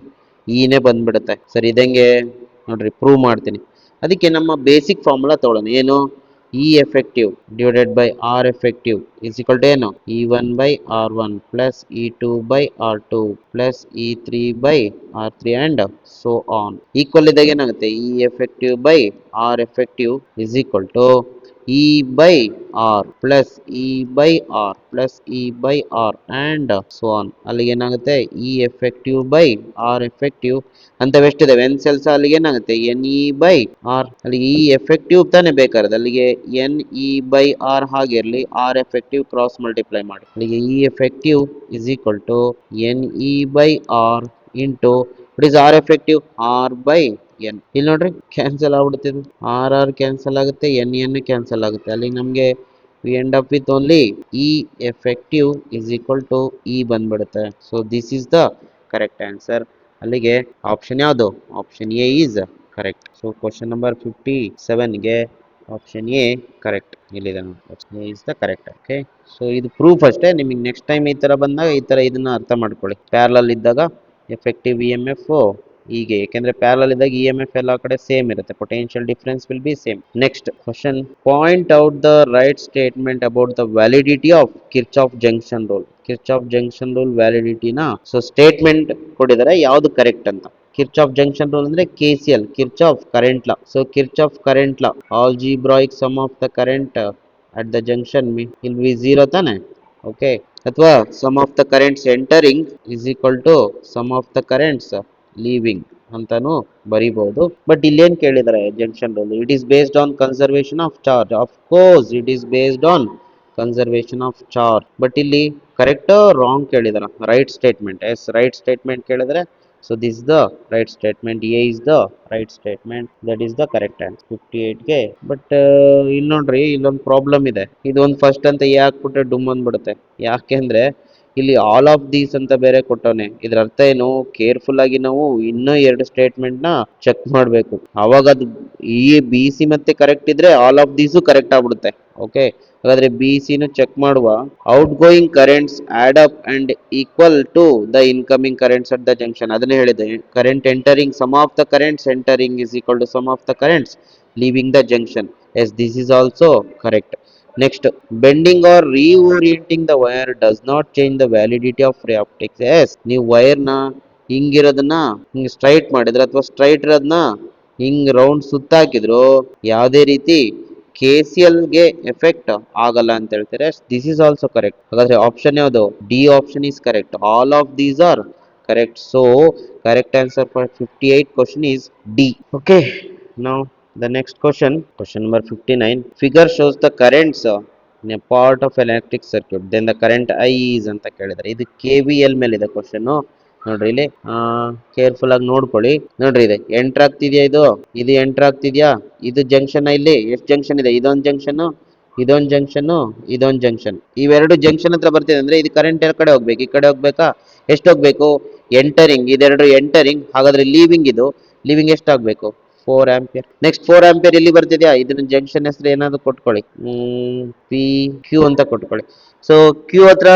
ಇನೇ ಬಂದ್ಬಿಡುತ್ತೆ. ಸರಿ ಇದಂಗೆ ನೋಡ್ರಿ ಪ್ರೂವ್ ಮಾಡ್ತೀನಿ. ಅದಕ್ಕೆ ನಮ್ಮ ಬೇಸಿಕ್ ಫಾರ್ಮುಲಾ ತಗೊಳ್ಳೋಣ. ಏನು, E effective divided by R effective is equal to ಏನು, E one by R one plus E two by R two plus E three by R three and so on. ಈಕ್ವಲ್ ಇದ್ದಾಗ ಏನಾಗುತ್ತೆ, E effective by R effective is equal to E by R plus E by R plus E by R and so on. ಅಲ್ಲಿಗೆ ಏನಾಗುತ್ತೆ E effective by R effective ಅಂತವೆಷ್ಟಿದೆ N cells, ಅಲ್ಲಿಗೆ ಏನಾಗುತ್ತೆ N E by R. ಅಲ್ಲಿಗೆ E effective ತಾನೇ ಬೇಕಾದ್ರೆ, ಅಲ್ಲಿಗೆ N E by R ಹಾಗಿರ್ಲಿ, ಆರ್ ಎಫೆಕ್ಟಿವ್ ಕ್ರಾಸ್ ಮಲ್ಟಿಪ್ಲೈ ಮಾಡಿ. ಅಲ್ಲಿಗೆ E effective is equal to N E by R into it is R effective R by N. ಇಲ್ಲಿ ನೋಡ್ರಿ cancel ಆಗ್ಬಿಡ್ತಿದೆ, ಆರ್ ಆರ್ ಕ್ಯಾನ್ಸಲ್ ಆಗುತ್ತೆ, ಎನ್ ಎನ್ ಕ್ಯಾನ್ಸಲ್ ಆಗುತ್ತೆ. ಅಲ್ಲಿಗೆ ನಮಗೆ we end up with only E effective is equal to E ಬಂದ್ಬಿಡುತ್ತೆ. So this is the correct answer. ಅಲ್ಲಿಗೆ option ಯಾವುದು, option A is correct. So question number 57ಗೆ option A correct ಇಲ್ಲಿದೆ ನೋಡಿ, option A is the correct. Okay, so ಇದು proof ಅಷ್ಟೇ. ನಿಮಗೆ next time ಈ ತರ ಬಂದಾಗ ಈ ತರ ಇದನ್ನ ಅರ್ಥ ಮಾಡ್ಕೊಳ್ಳಿ. ಪ್ಯಾರಲಲ್ ಇದ್ದಾಗ ಎಫೆಕ್ಟಿವ್ ಇ ಎಂ ಎಫ್ ಹೀಗೆ, ಯಾಕೆಂದ್ರೆ ಪ್ಯಾರಲಲ್ ಇದ್ದಾಗ ಇ ಎಂ ಎಫ್ ಎಲ್ಲ ಕಡೆ ಸೇಮ್ ಇರುತ್ತೆ, potential difference will be same. Next question, point out the right statement about the validity of Kirchhoff junction rule. Kirchhoff junction rule ವ್ಯಾಲಿಡಿಟಿನ so statement ಕೊಟ್ಟಿದ್ದಾರೆ, ಯಾವುದು correct ಅಂತ. ಕಿರ್ಚಾಫ್ ಜಂಕ್ಷನ್ ರೂಲ್ ಅಂದ್ರೆ KCL, Kirchhoff current law. So Kirchhoff current law, algebraic sum of the current at the junction will be 0 ತಾನೆ. Okay, ಅಥವಾ sum of the currents entering is equal to sum of the currents leaving ಅಂತಾನು ಬರಿಬಹುದು. But ಇಲ್ಲೇನ್ ಕೇಳಿದಾರೆ junction rule, it is based on conservation of charge. Of course it is based on conservation of charge. But ಇಲ್ಲಿ correct wrong ಕೇಳಿದಾರ, right statement. Yes, right statement ಕೇಳಿದ್ರೆ, so this the right statement, A is the right statement, that is the correct answer 58ಗೆ. But ಇಲ್ಲಿ ನೋಡ್ರಿ, ಇಲ್ಲೊಂದು problem ಇದೆ. ಇದೊಂದು first ಅಂತ ಎ ಹಾಕ್ಬಿಟ್ರೆ ಡುಮ್ ಅಂದ್ಬಿಡುತ್ತೆ. ಯಾಕೆಂದ್ರೆ ಇಲ್ಲಿ ಆಲ್ ಆಫ್ ದೀಸ್ ಅಂತ ಬೇರೆ ಕೊಟ್ಟವನೆ. ಇದ್ರ ಅರ್ಥ ಏನು, ಕೇರ್ಫುಲ್ ಆಗಿ ನಾವು ಇನ್ನೂ ಎರಡು ಸ್ಟೇಟ್ಮೆಂಟ್ ನ ಚೆಕ್ ಮಾಡಬೇಕು. ಅವಾಗ ಅದು ಈ ಬಿ ಸಿ ಮತ್ತೆ ಕರೆಕ್ಟ್ ಇದ್ರೆ ಆಲ್ ಆಫ್ ದೀಸು ಕರೆಕ್ಟ್ ಆಗ್ಬಿಡುತ್ತೆ. ಓಕೆ, ಹಾಗಾದ್ರೆ ಬಿ ಸಿನು ಚೆಕ್ ಮಾಡುವ. Outgoing currents add up and equal to the incoming currents at the junction. ಅದನ್ನೇ ಹೇಳಿದೆ, current entering, sum of the currents entering is equal to sum of the currents leaving the junction. Yes, this is also correct. Next, bending or reorienting the wire does not change the validity of ray optics. Yes, ನೀವು ವೈರ್ನ ಹಿಂಗಿರೋದನ್ನ ಹಿಂಗೆ straight ಮಾಡಿದ್ರೆ ಅಥವಾ straight ಇರೋದನ್ನ ಹಿಂಗ್ round ಸುತ್ತಾಕಿದ್ರು ಯಾವುದೇ ರೀತಿ K C ಎಲ್ಗೆ effect ಆಗಲ್ಲ ಅಂತ ಹೇಳ್ತಾರೆ. This is also correct. ಹಾಗಾದ್ರೆ ಆಪ್ಷನ್ ಯಾವುದು? D option is correct. All of these are correct. So correct answer for 58 question is D. Okay, now the next question, question number 59. Figure shows the currents in a part of electric circuit, then the current I is ಅಂತ ಕೇಳಿದ್ರೆ, ಇದು K V L ಮೇಲೆ ಇದೆ question. ನೋಡ್ರಿ ಇಲ್ಲಿ careful ಆಗಿ ನೋಡ್ಕೊಳ್ಳಿ. ನೋಡ್ರಿ, ಇದೆ ಎಂಟರ್ ಆಗ್ತಿದ್ಯಾ, ಇದು ಎಂಟರ್ ಆಗ್ತಿದ್ಯಾ, ಇದು ಜಂಕ್ಷನ್. ಇಲ್ಲಿ ಎಷ್ಟು ಜಂಕ್ಷನ್ ಇದೆ? ಇದೊಂದು ಜಂಕ್ಷನ್, ಇದೊಂದು ಜಂಕ್ಷನ್, ಇದೊಂದು ಜಂಕ್ಷನ್. ಇವೆರಡು ಜಂಕ್ಷನ್ ಹತ್ರ ಬರ್ತಿದೆ ಅಂದ್ರೆ ಇದು ಕರೆಂಟ್ ಯಾವ ಕಡೆ ಹೋಗ್ಬೇಕು? ಈ ಕಡೆ ಹೋಗ್ಬೇಕಾ? ಎಷ್ಟು ಹೋಗ್ಬೇಕು? ಎಂಟರಿಂಗ್, ಇದೆರಡು ಎಂಟರಿಂಗ್. ಹಾಗಾದ್ರೆ ಲೀವಿಂಗ್, ಇದು ಲೀವಿಂಗ್ ಎಷ್ಟಾಗಬೇಕು? 4 ಆಂಪಿಯರ್. ನೆಕ್ಸ್ಟ್ 4 ಆಂಪಿಯರ್ ಇಲ್ಲಿ ಬರ್ತಿದ್ಯಾ? ಇದನ್ನ ಜಂಕ್ಷನ್ ಹೆಸರು ಏನಾದ್ರು ಕೊಟ್ಕೊಳ್ಳಿ, ಪಿ ಕ್ಯೂ ಅಂತ ಕೊಟ್ಕೊಳ್ಳಿ. ಸೊ ಕ್ಯೂ ಹತ್ರ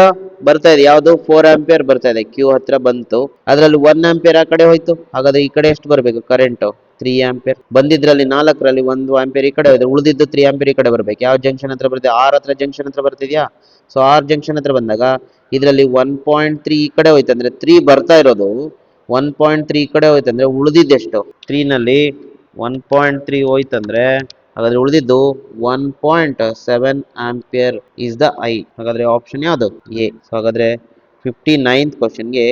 ಬರ್ತಾ ಇದೆ ಯಾವುದು? 4 ಆಂಪಿಯರ್ ಬರ್ತಾ ಇದೆ. ಕ್ಯೂ ಹತ್ರ ಬಂತು, ಅದರಲ್ಲಿ 1 ಆಂಪಿಯರ್ ಆ ಕಡೆ ಹೋಯ್ತು. ಹಾಗಾದ್ರೆ ಈ ಕಡೆ ಎಷ್ಟು ಬರಬೇಕು ಕರೆಂಟ್? 3 ಆಂಪಿಯರ್. ಬಂದಿದ್ರಲ್ಲಿ 4ರಲ್ಲಿ 1 ಆಂಪಿಯರ್ ಈ ಕಡೆ ಹೋಯ್ತು, ಉಳಿದಿದ್ದು 3 ಆಂಪಿಯರ್ ಈ ಕಡೆ ಬರ್ಬೇಕು. ಯಾವ ಜಂಕ್ಷನ್ ಹತ್ರ ಬರ್ತಿದೆ? ಆರ್ ಹತ್ರ ಜಂಕ್ಷನ್ ಹತ್ರ ಬರ್ತಿದ್ಯಾ? ಸೊ ಆರ್ ಜಂಕ್ಷನ್ ಹತ್ರ ಬಂದಾಗ ಇದರಲ್ಲಿ 1.3 ಈ ಕಡೆ ಹೋಯ್ತು ಅಂದ್ರೆ 3 ಬರ್ತಾ ಇರೋದು 1.3 ಈ ಕಡೆ ಹೋಯ್ತು ಅಂದ್ರೆ ಉಳಿದಿದ್ದೆಷ್ಟು? 3 ನಲ್ಲಿ 1.3 ಹೋಯ್ತಂದ್ರೆ ಹಾಗಾದ್ರೆ ಉಳಿದಿದ್ದು 1.7 ಆಂಪಿಯರ್ ಇಸ್ ದ ಐ. ಹಾಗಾದ್ರೆ ಆಪ್ಷನ್ ಯಾವುದು? ಎ. ಸೊ ಹಾಗಾದ್ರೆ 59th ಕ್ವಶನ್ಗೆ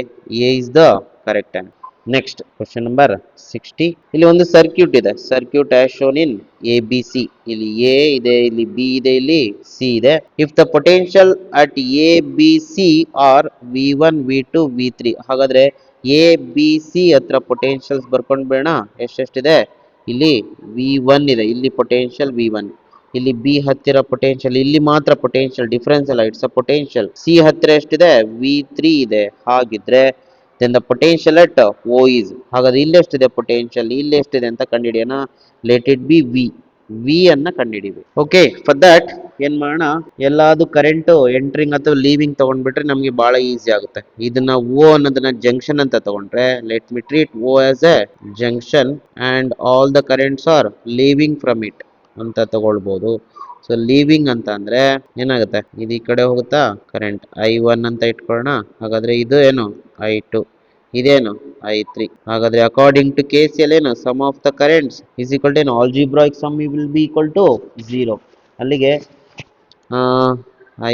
A is the correct answer. Next question number 60. ಇಲ್ಲಿ ಒಂದು ಸರ್ಕ್ಯೂಟ್ ಇದೆ. Circuit as shown in A B C. ಇಲ್ಲಿ ಎ ಇದೆ, ಇಲ್ಲಿ ಬಿ ಇದೆ, ಇಲ್ಲಿ ಸಿ ಇದೆ. If the potential at A B C are V one V two ವಿ3. ಹಾಗಾದ್ರೆ ಎ ಬಿ ಸಿ ಹತ್ರ ಪೊಟೆನ್ಷಿಯಲ್ಸ್ ಬರ್ಕೊಂಡ್ ಬೇಡ. ಎಷ್ಟೆಷ್ಟಿದೆ? ಇಲ್ಲಿ ವಿ1 ಇದೆ, ಇಲ್ಲಿ ಪೊಟೆನ್ಷಿಯಲ್ ವಿ1. ಇಲ್ಲಿ ಬಿ ಹತ್ತಿರ ಪೊಟೆನ್ಷಿಯಲ್, ಇಲ್ಲಿ ಮಾತ್ರ ಪೊಟೆನ್ಷಿಯಲ್, ಡಿಫರೆನ್ಸ್ ಅಲ್ಲ, ಇಟ್ಸ್ ಅ ಪೊಟೆನ್ಷಿಯಲ್. ಸಿ ಹತ್ತಿರ ಎಷ್ಟಿದೆ? ವಿ3 ಇದೆ. ಹಾಗಿದ್ರೆ then the potential at O is. ಹಾಗಾದ್ರೆ ಇಲ್ಲಿ ಎಷ್ಟಿದೆ ಪೊಟೆನ್ಷಿಯಲ್, ಇಲ್ಲಿ ಎಷ್ಟಿದೆ ಅಂತ ಕಂಡುಹಿಡಿಯೋಣ. Let it be V. V ಅನ್ನ ಕಂಡುಹಿಡಿವಿ. ಓಕೆ, ಫಾರ್ ದಟ್ ಏನ್ ಮಾಡೋಣ, ಎಲ್ಲಾದು ಕರೆಂಟ್ ಎಂಟ್ರಿಂಗ್ ಅಥವಾ ಲೀವಿಂಗ್ ತಗೊಂಡ್ಬಿಟ್ರೆ ನಮ್ಗೆ ಬಹಳ ಈಸಿ ಆಗುತ್ತೆ. ಇದನ್ನ ಓ ಅನ್ನೋದನ್ನ ಜಂಕ್ಷನ್ ಅಂತ ತಗೊಂಡ್ರೆ, let me treat O as a junction and all the currents are leaving from it ಅಂತ ತಗೊಳ್ಬಹುದು. ಸೊ ಲೀವಿಂಗ್ ಅಂತ ಅಂದ್ರೆ ಏನಾಗುತ್ತೆ? ಇದು ಈ ಕಡೆ ಹೋಗುತ್ತಾ ಕರೆಂಟ್ I1 ಅಂತ ಇಟ್ಕೊಳ್ಳೋಣ. ಹಾಗಾದ್ರೆ ಇದು ಏನು? I2. ಇದೇನು? I3. ಹಾಗಾದ್ರೆ according to K C L ಏನು? Sum of the currents is equal to ಏನು? Algebraic sum will be equal to 0. ಅಲ್ಲಿಗೆ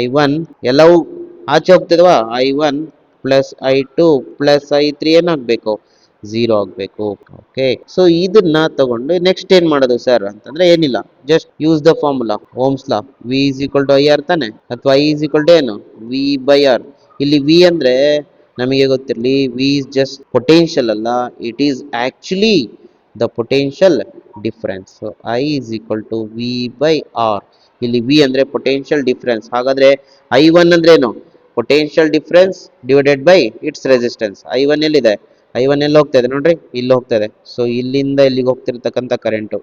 I1 ಎಲ್ಲವೂ ಆಚೆ ಹೋಗ್ತಿದ್ವಾ? I1 plus I2 plus I3 ಏನಾಗಬೇಕು? 0 ಆಗಬೇಕು. ಓಕೆ, ಸೊ ಇದನ್ನ ತಗೊಂಡು ನೆಕ್ಸ್ಟ್ ಏನ್ ಮಾಡೋದು ಸರ್ ಅಂತಂದ್ರೆ ಏನಿಲ್ಲ, just use the formula, Ohm's law. V is equal to I R ತಾನೆ, ಅಥವಾ ಐ ಇಸ್ ಈಕ್ವಲ್ ಟು ಏನು? V by R. ಇಲ್ಲಿ ವಿ ಅಂದ್ರೆ ನಮಗೆ ಗೊತ್ತಿರಲಿ, ವಿ ಇಸ್ ಜಸ್ಟ್ ಪೊಟೆನ್ಷಿಯಲ್ ಅಲ್ಲ, it is actually the potential difference. So I is equal to V by R. ಇಲ್ಲಿ V ಅಂದ್ರೆ ಪೊಟೆನ್ಷಿಯಲ್ ಡಿಫರೆನ್ಸ್. ಹಾಗಾದ್ರೆ I1 ಅಂದ್ರೆ ಏನು? Potential difference divided by its resistance. I1 ಎಲ್ಲಿದೆ? I1 ಎಲ್ಲಿ ಹೋಗ್ತಾ ಇದೆ ನೋಡ್ರಿ? ಇಲ್ಲಿ ಹೋಗ್ತಾ ಇದೆ. ಸೊ ಇಲ್ಲಿಂದ ಇಲ್ಲಿಗೆ ಹೋಗ್ತಿರ್ತಕ್ಕಂಥ ಕರೆಂಟು,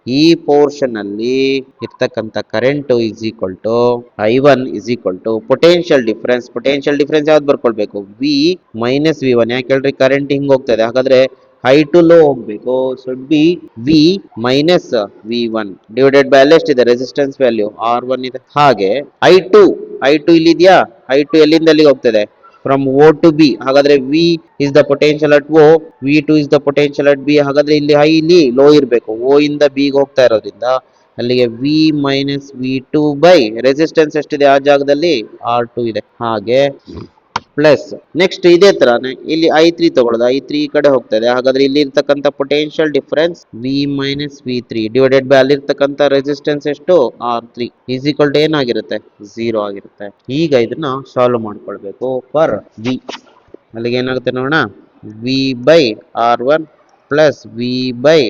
ಈ ಪೋರ್ಷನ್ ಅಲ್ಲಿ ಇರ್ತಕ್ಕಂಥ current is equal to I1 is equal to potential difference. Potential difference ಯಾವ್ದು ಬರ್ಕೊಳ್ಬೇಕು? ವಿ ಮೈನಸ್ ವಿ1. ಯಾಕೆ ಹೇಳ್ರಿ? ಕರೆಂಟ್ ಹಿಂಗ್ ಹೋಗ್ತಾ ಇದೆ. ಹಾಗಾದ್ರೆ I2 ಲೋ ಹೋಗ್ಬೇಕು. Should be V minus V one divided by ಅಲ್ಲಿ ಎಷ್ಟಿದೆ? ರೆಸಿಸ್ಟೆನ್ಸ್ ವ್ಯಾಲ್ಯೂ R1 ಇದೆ. ಹಾಗೆ I2 ಇಲ್ಲಿದ್ಯಾ? I2 ಎಲ್ಲಿಂದ ಎಲ್ಲಿಗೆ ಹೋಗ್ತದೆ? From O to B. ಹಾಗಾದ್ರೆ V is the potential at O, V2 is the potential at B. ಹಾಗಾದ್ರೆ ಇಲ್ಲಿ ಹೈ, ಇಲ್ಲಿ ಲೋ ಇರಬೇಕು. O ಇಂದ B ಗೆ ಹೋಗ್ತಾ ಇರೋದ್ರಿಂದ ಅಲ್ಲಿಗೆ V minus V two by resistance ಎಷ್ಟಿದೆ ಆ ಜಾಗದಲ್ಲಿ R2 ಇದೆ. ಹಾಗೆ ಪ್ಲಸ್ ನೆಕ್ಸ್ಟ್ ಇದೇ ತರಾನೇ ಇಲ್ಲಿ I3 ತಗೊಳ್ಳೋದು, I3 ಈ ಕಡೆ ಹೋಗ್ತದೆ. ಹಾಗಾದ್ರೆ ಇಲ್ಲಿ ಇರ್ತಕ್ಕಂಥ potential difference V minus V three divided by ಅಲ್ಲಿರ್ತಕ್ಕಂಥ ರೆಸಿಸ್ಟೆನ್ಸ್ ಎಷ್ಟು R3 ಈಸ್ ಈಕ್ವಲ್ ಟು ಏನಾಗಿರುತ್ತೆ 0 ಆಗಿರುತ್ತೆ. ಈಗ ಇದನ್ನ ಸಾಲ್ವ್ ಮಾಡ್ಕೊಳ್ಬೇಕು ಫಾರ್ ವಿ. ಅಲ್ಲಿಗೆ ಏನಾಗುತ್ತೆ ನೋಡೋಣ, V by R1 plus V by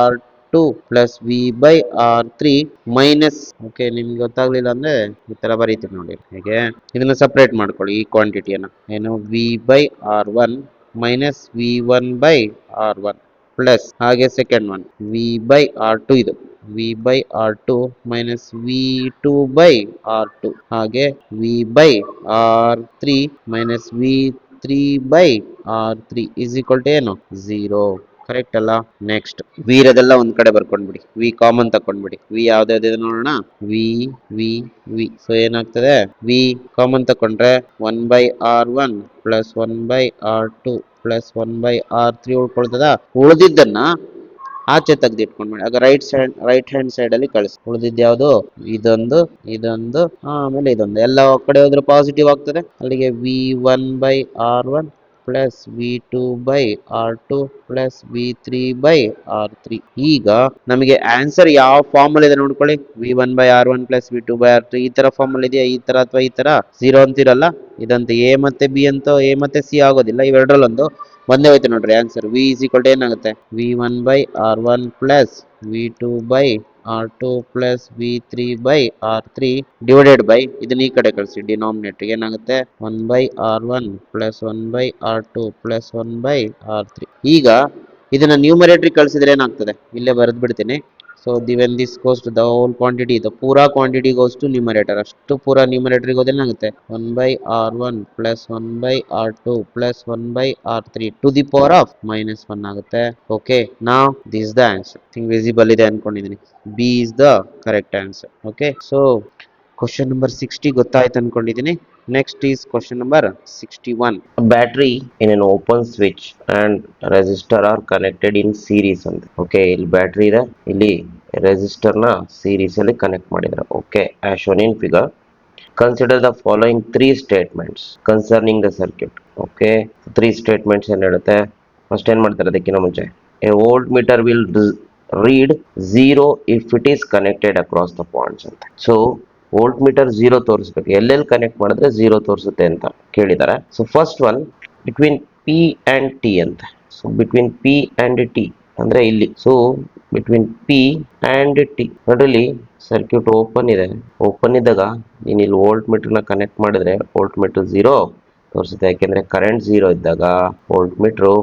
R2 plus V by R3 minus, okay ನಿಮ್ಗೆ ಗೊತ್ತಾಗ್ಲಿಲ್ಲ ಅಂದ್ರೆ ಈ ತರ ಬರೀತೀನಿ ನೋಡಿ. ಹೇಗೆ ಇದನ್ನ ಸಪ್ರೇಟ್ ಮಾಡ್ಕೊಳ್ಳಿ ಈ ಕ್ವಾಂಟಿಟಿಯನ್ನ. ಏನು V by R1 minus V one by R1 plus ಹಾಗೆ second one V by R2 ಇದು V by R2 minus V two by R2 ಹಾಗೆ V by R3 minus V three by R3 is equal to ಏನು 0. Correct ಅಲ್ಲ. Next V ಇರೋದೆಲ್ಲ ಒಂದ್ ಕಡೆ ಬರ್ಕೊಂಡ್ಬಿಡಿ, V common ತಕೊಂಡ್ಬಿಡಿ. ವಿ ಯಾವ್ದಾವ್ದಿದೆ ನೋಡೋಣ, ವಿ ವಿ ವಿ. ಸೊ ಏನಾಗ್ತದೆ, ವಿ ಕಾಮನ್ ತಕೊಂಡ್ರೆ 1/R1 plus 1/R2 plus 1/R3 ಉಳ್ಕೊಳ್ತದ. ಉಳಿದಿದ್ದನ್ನ ಆಚೆ ತೆಗ್ದಿಟ್ಕೊಂಡ್ಬೇಡಿ, ಆಗ ರೈಟ್ ಹ್ಯಾಂಡ್ ಸೈಡ್ ಅಲ್ಲಿ ಕಳಿಸಿ. ಉಳಿದಿದ್ದು ಯಾವುದು, ಇದೊಂದು ಇದೊಂದು ಆಮೇಲೆ ಇದೊಂದು, ಎಲ್ಲ ಕಡೆ ಹೋದ್ರೆ ಪಾಸಿಟಿವ್ ಆಗ್ತದೆ. ಅಲ್ಲಿಗೆ V one by R1 plus V two by R2 plus V three by R3. ಈಗ ನಮಗೆ ಆನ್ಸರ್ ಯಾವ ಫಾರ್ಮ್ ಅಲ್ಲಿ ಇದೆ ನೋಡ್ಕೊಳ್ಳಿ. V one by R1 plus V two by R3 ಈ ತರ ಫಾರ್ಮ್ ಅಲ್ಲಿ ಇದೆಯಾ, ಈ ತರ ಅಥವಾ ಈ ತರ 0 ಅಂತಿರಲ್ಲ. ಇದಂತ ಎ ಮತ್ತೆ ಬಿ ಅಂತ, ಎ ಮತ್ತೆ ಸಿ ಆಗೋದಿಲ್ಲ, ಇವೆರಡರಲ್ಲೊಂದು ಒಂದೇ ಹೋಯ್ತು ನೋಡ್ರಿ answer. V is equal to ಏನಾಗುತ್ತೆ, V one by R1 plus V two by R2 plus V three by R3 divided by ಇದನ್ನ ಈ ಕಡೆ ಕಳಿಸಿ ಡಿನಾಮಿನೇಟರ್ ಏನಾಗುತ್ತೆ 1/R1 plus 1/R2 plus 1/R3. ಈಗ ಇದನ್ನ ನ್ಯೂಮರೇಟರ್ ಕಳಿಸಿದ್ರೆ ಏನಾಗ್ತದೆ, ಇಲ್ಲೇ ಬರೆದು ಬಿಡ್ತೀನಿ. So when this goes to the whole quantity, the ಪೂರಾ ಕ್ವಾಂಟಿಟಿ goes to numerator. ಅಷ್ಟು ಪೂರಾ ನ್ಯೂಮರೇಟರ್ಗೆ ಹೋದ್ರೆ ಏನಾಗುತ್ತೆ 1/R1 plus 1/R2 plus 1/R3 to the power of -1 ಆಗುತ್ತೆ. ಓಕೆ, ನಾವ್ this is the answer. Think visible ಇದೆ ಅನ್ಕೊಂಡಿದ್ದೀನಿ. B is the correct answer. Okay, so question number 60 ಗೊತ್ತಾಯ್ತು ಅನ್ಕೊಂಡಿದ್ದೀನಿ. Next is question number 61. A battery in an open switch and resistor are connected in series ಅಂತ. Okay, ಇಲ್ಲಿ battery ಇದೆ, ಇಲ್ಲಿ resistor ನ series ಅಲ್ಲಿ ಕನೆಕ್ಟ್ ಮಾಡಿದ್ದಾರೆ. Okay, as shown in figure, consider the following three statements concerning the circuit. Okay, three statements ಏನ್ ಹೇಳುತ್ತೆ. First ಏನ್ ಮಾಡ್ತಾರೆ ಅದಕ್ಕಿಂತ ಮುಂಚೆ, a voltmeter will read 0 if it is connected across the points ಅಂತ. ಸೊ ವೋಲ್ಟ್ ಮೀಟರ್ 0 ತೋರಿಸ್ಬೇಕು, ಎಲ್ಲೆಲ್ಲಿ connect ಮಾಡಿದ್ರೆ 0 ತೋರಿಸುತ್ತೆ ಅಂತ ಕೇಳಿದ್ದಾರೆ. So first one between P and T ಅಂತ. So between P and T ಅಂದ್ರೆ ಇಲ್ಲಿ. So between P and T ನೋಡ್ರಿ, ಸರ್ಕ್ಯೂಟ್ ಓಪನ್ ಇದೆ. ಓಪನ್ ಇದ್ದಾಗ ನೀನು ಇಲ್ಲಿ ವೋಲ್ಟ್ ಮೀಟರ್ ನ ಕನೆಕ್ಟ್ ಮಾಡಿದ್ರೆ ವೋಲ್ಟ್ ಮೀಟರ್ 0 ತೋರಿಸುತ್ತೆ. ಯಾಕೆಂದ್ರೆ ಕರೆಂಟ್ 0 ಇದ್ದಾಗ ವೋಲ್ಟ್ ಮೀಟರ್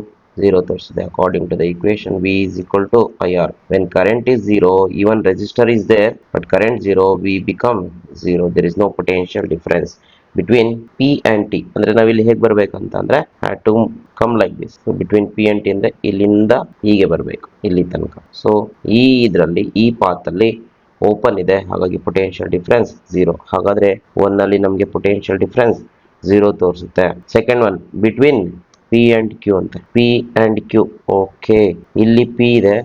0 ತೋರಿಸುತ್ತೆ. According to the equation V is equal to IR. When current is 0, even resistor is there, but current 0, V become 0. There is no potential difference between P and T. ಅಂದ್ರೆ ನಾವಿಲ್ಲಿ ಹೇಗೆ ಬರ್ಬೇಕಂತ ಅಂದ್ರೆ had to come like this. So between P and T ಅಂದ್ರೆ ಇಲ್ಲಿಂದ ಹೀಗೆ ಬರಬೇಕು ಇಲ್ಲಿ ತನಕ. ಸೊ ಈ ಇದರಲ್ಲಿ ಈ ಪಾತ್ ಅಲ್ಲಿ ಓಪನ್ ಇದೆ, ಹಾಗಾಗಿ ಪೊಟೆನ್ಶಿಯಲ್ ಡಿಫರೆನ್ಸ್ 0. ಹಾಗಾದ್ರೆ ಒನ್ ಅಲ್ಲಿ ನಮಗೆ ಪೊಟೆನ್ಶಿಯಲ್ ಡಿಫರೆನ್ಸ್ 0 ತೋರಿಸುತ್ತೆ. Second one between P and Q ಅಂತ. ಪಿ ಅಂಡ್ ಕ್ಯೂ, ಓಕೆ, ಇಲ್ಲಿ ಪಿ ಇದೆ,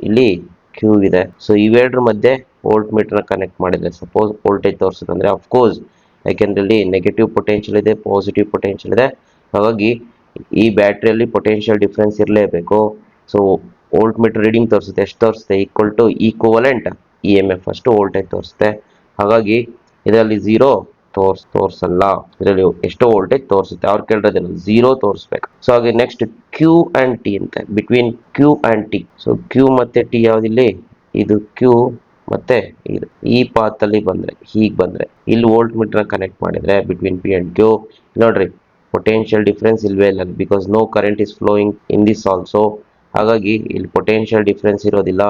ಇಲ್ಲಿ ಕ್ಯೂ ಇದೆ. ಸೊ ಇವೆರಡರ ಮಧ್ಯೆ ವೋಲ್ಟ್ ಮೀಟರ್ ನ ಕನೆಕ್ಟ್ ಮಾಡಿದ್ರೆ ಸಪೋಸ್ ವೋಲ್ಟೇಜ್ ತೋರಿಸುತ್ತೆ ಅಂದ್ರೆ ಅಫ್ಕೋರ್ಸ್, ಯಾಕೆಂದ್ರೆ ಇಲ್ಲಿ ನೆಗೆಟಿವ್ ಪೊಟೆನ್ಶಿಯಲ್ ಇದೆ, ಪಾಸಿಟಿವ್ ಪೊಟೆನ್ಶಿಯಲ್ ಇದೆ. ಹಾಗಾಗಿ ಈ ಬ್ಯಾಟ್ರಿಯಲ್ಲಿ ಪೊಟೆನ್ಶಿಯಲ್ ಡಿಫರೆನ್ಸ್ ಇರಲೇಬೇಕು. ಸೊ ವೋಲ್ಟ್ ಮೀಟರ್ ರೀಡಿಂಗ್ ತೋರಿಸುತ್ತೆ, ಎಷ್ಟು ತೋರಿಸುತ್ತೆ, equal to equivalent E M F ಅಷ್ಟು ವೋಲ್ಟೇಜ್ ತೋರಿಸುತ್ತೆ. ಹಾಗಾಗಿ ಇದರಲ್ಲಿ 0 ತೋರ್ಸಲ್ಲ, ಇದರಲ್ಲಿ ಎಷ್ಟು ವೋಲ್ಟೇಜ್ ತೋರಿಸುತ್ತೆ. ಅವ್ರು ಕೇಳಿರೋದೇನು 0 ತೋರಿಸ್ಬೇಕು. ಸೊ ಹಾಗೆ ನೆಕ್ಸ್ಟ್ ಕ್ಯೂ ಅಂಡ್ ಟಿ ಅಂತ. Between Q and T, so Q ಮತ್ತೆ ಟಿ ಯಾವ್ದಿಲ್ಲಿ, ಇದು ಕ್ಯೂ ಮತ್ತೆ ಇದು ಈ ಪಾತ್ ಅಲ್ಲಿ ಬಂದ್ರೆ ಹೀಗೆ ಬಂದ್ರೆ ಇಲ್ಲಿ ವೋಲ್ಟ್ ಮೀಟರ್ ಕನೆಕ್ಟ್ ಮಾಡಿದ್ರೆ ಬಿಟ್ವೀನ್ ಪಿ ಅಂಡ್ ಕ್ಯೂ ನೋಡ್ರಿ ಪೊಟೆನ್ಶಿಯಲ್ ಡಿಫರೆನ್ಸ್ ಇಲ್ವೇ ಇಲ್ಲ, because no current is flowing in this also. ಹಾಗಾಗಿ ಇಲ್ಲಿ ಪೊಟೆನ್ಶಿಯಲ್ ಡಿಫರೆನ್ಸ್ ಇರೋದಿಲ್ಲ.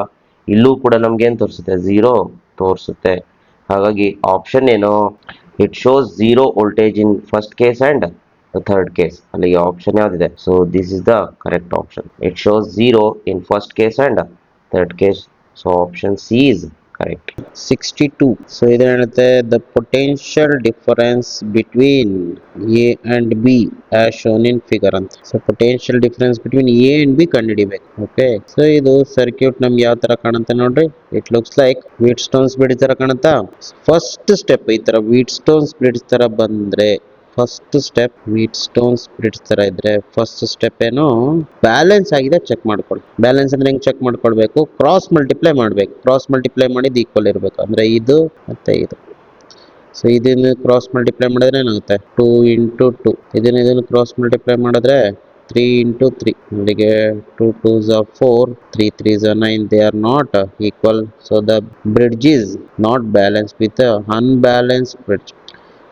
ಇಲ್ಲೂ ಕೂಡ ನಮ್ಗೆ ಏನ್ ತೋರಿಸುತ್ತೆ, 0 ತೋರಿಸುತ್ತೆ. ಹಾಗಾಗಿ ಆಪ್ಷನ್ ಏನು, it shows 0 voltage in first case and the third case. ಅಲ್ಲಿಗೆ ಆಪ್ಷನ್ ಯಾವ್ದಿದೆ, so this is the correct option. It shows 0 in first case and third case. So option C is correct. 62. So ಇದು ಹೇಳುತ್ತೆ the potential difference between A and B as shown in figure ಅಂತ. So potential difference between A and B ಕಂಡುಹಿಡಿಬೇಕು. Okay, so ಇದು circuit ನಮ್ಗೆ ಯಾವ ತರ ಕಾಣುತ್ತೆ ನೋಡ್ರಿ. It looks like Wheatstone's bridge ತರ ಕಾಣುತ್ತಾ. ಫಸ್ಟ್ ಸ್ಟೆಪ್ ಈ ತರ ವೀಟ್ ಸ್ಟೋನ್ಸ್ ಬ್ರಿಡ್ಜ್ ತರ ಬಂದ್ರೆ, first step Wheatstone's bridge ತರ ಇದ್ರೆ ಫಸ್ಟ್ ಸ್ಟೆಪ್ ಏನು, ಬ್ಯಾಲೆನ್ಸ್ ಆಗಿದೆ ಚೆಕ್ ಮಾಡ್ಕೊಳ್ಳಿ. ಬ್ಯಾಲೆನ್ಸ್ ಅಂದ್ರೆ ಹೆಂಗ್ ಚೆಕ್ ಮಾಡ್ಕೊಳ್ಬೇಕು, ಕ್ರಾಸ್ ಮಲ್ಟಿಪ್ಲೈ ಮಾಡ್ಬೇಕು. ಕ್ರಾಸ್ ಮಲ್ಟಿಪ್ಲೈ ಮಾಡಿದ್ ಈಕ್ವಲ್ ಇರ್ಬೇಕು. ಅಂದ್ರೆ ಇದು ಮತ್ತೆ ಇದು. ಸೊ ಇದನ್ನು ಕ್ರಾಸ್ ಮಲ್ಟಿಪ್ಲೈ ಮಾಡಿದ್ರೆ ಏನಾಗುತ್ತೆ, 2 ಇಂಟು 2. ಇದನ್ನು ಕ್ರಾಸ್ ಮಲ್ಟಿಪ್ಲೈ ಮಾಡಿದ್ರೆ 3 ಇಂಟು 3. ಇಲ್ಲಿಗೆ 2 2s are 4, 3 3s are 9. They are not equal. So the bridge is not balanced with a unbalanced bridge.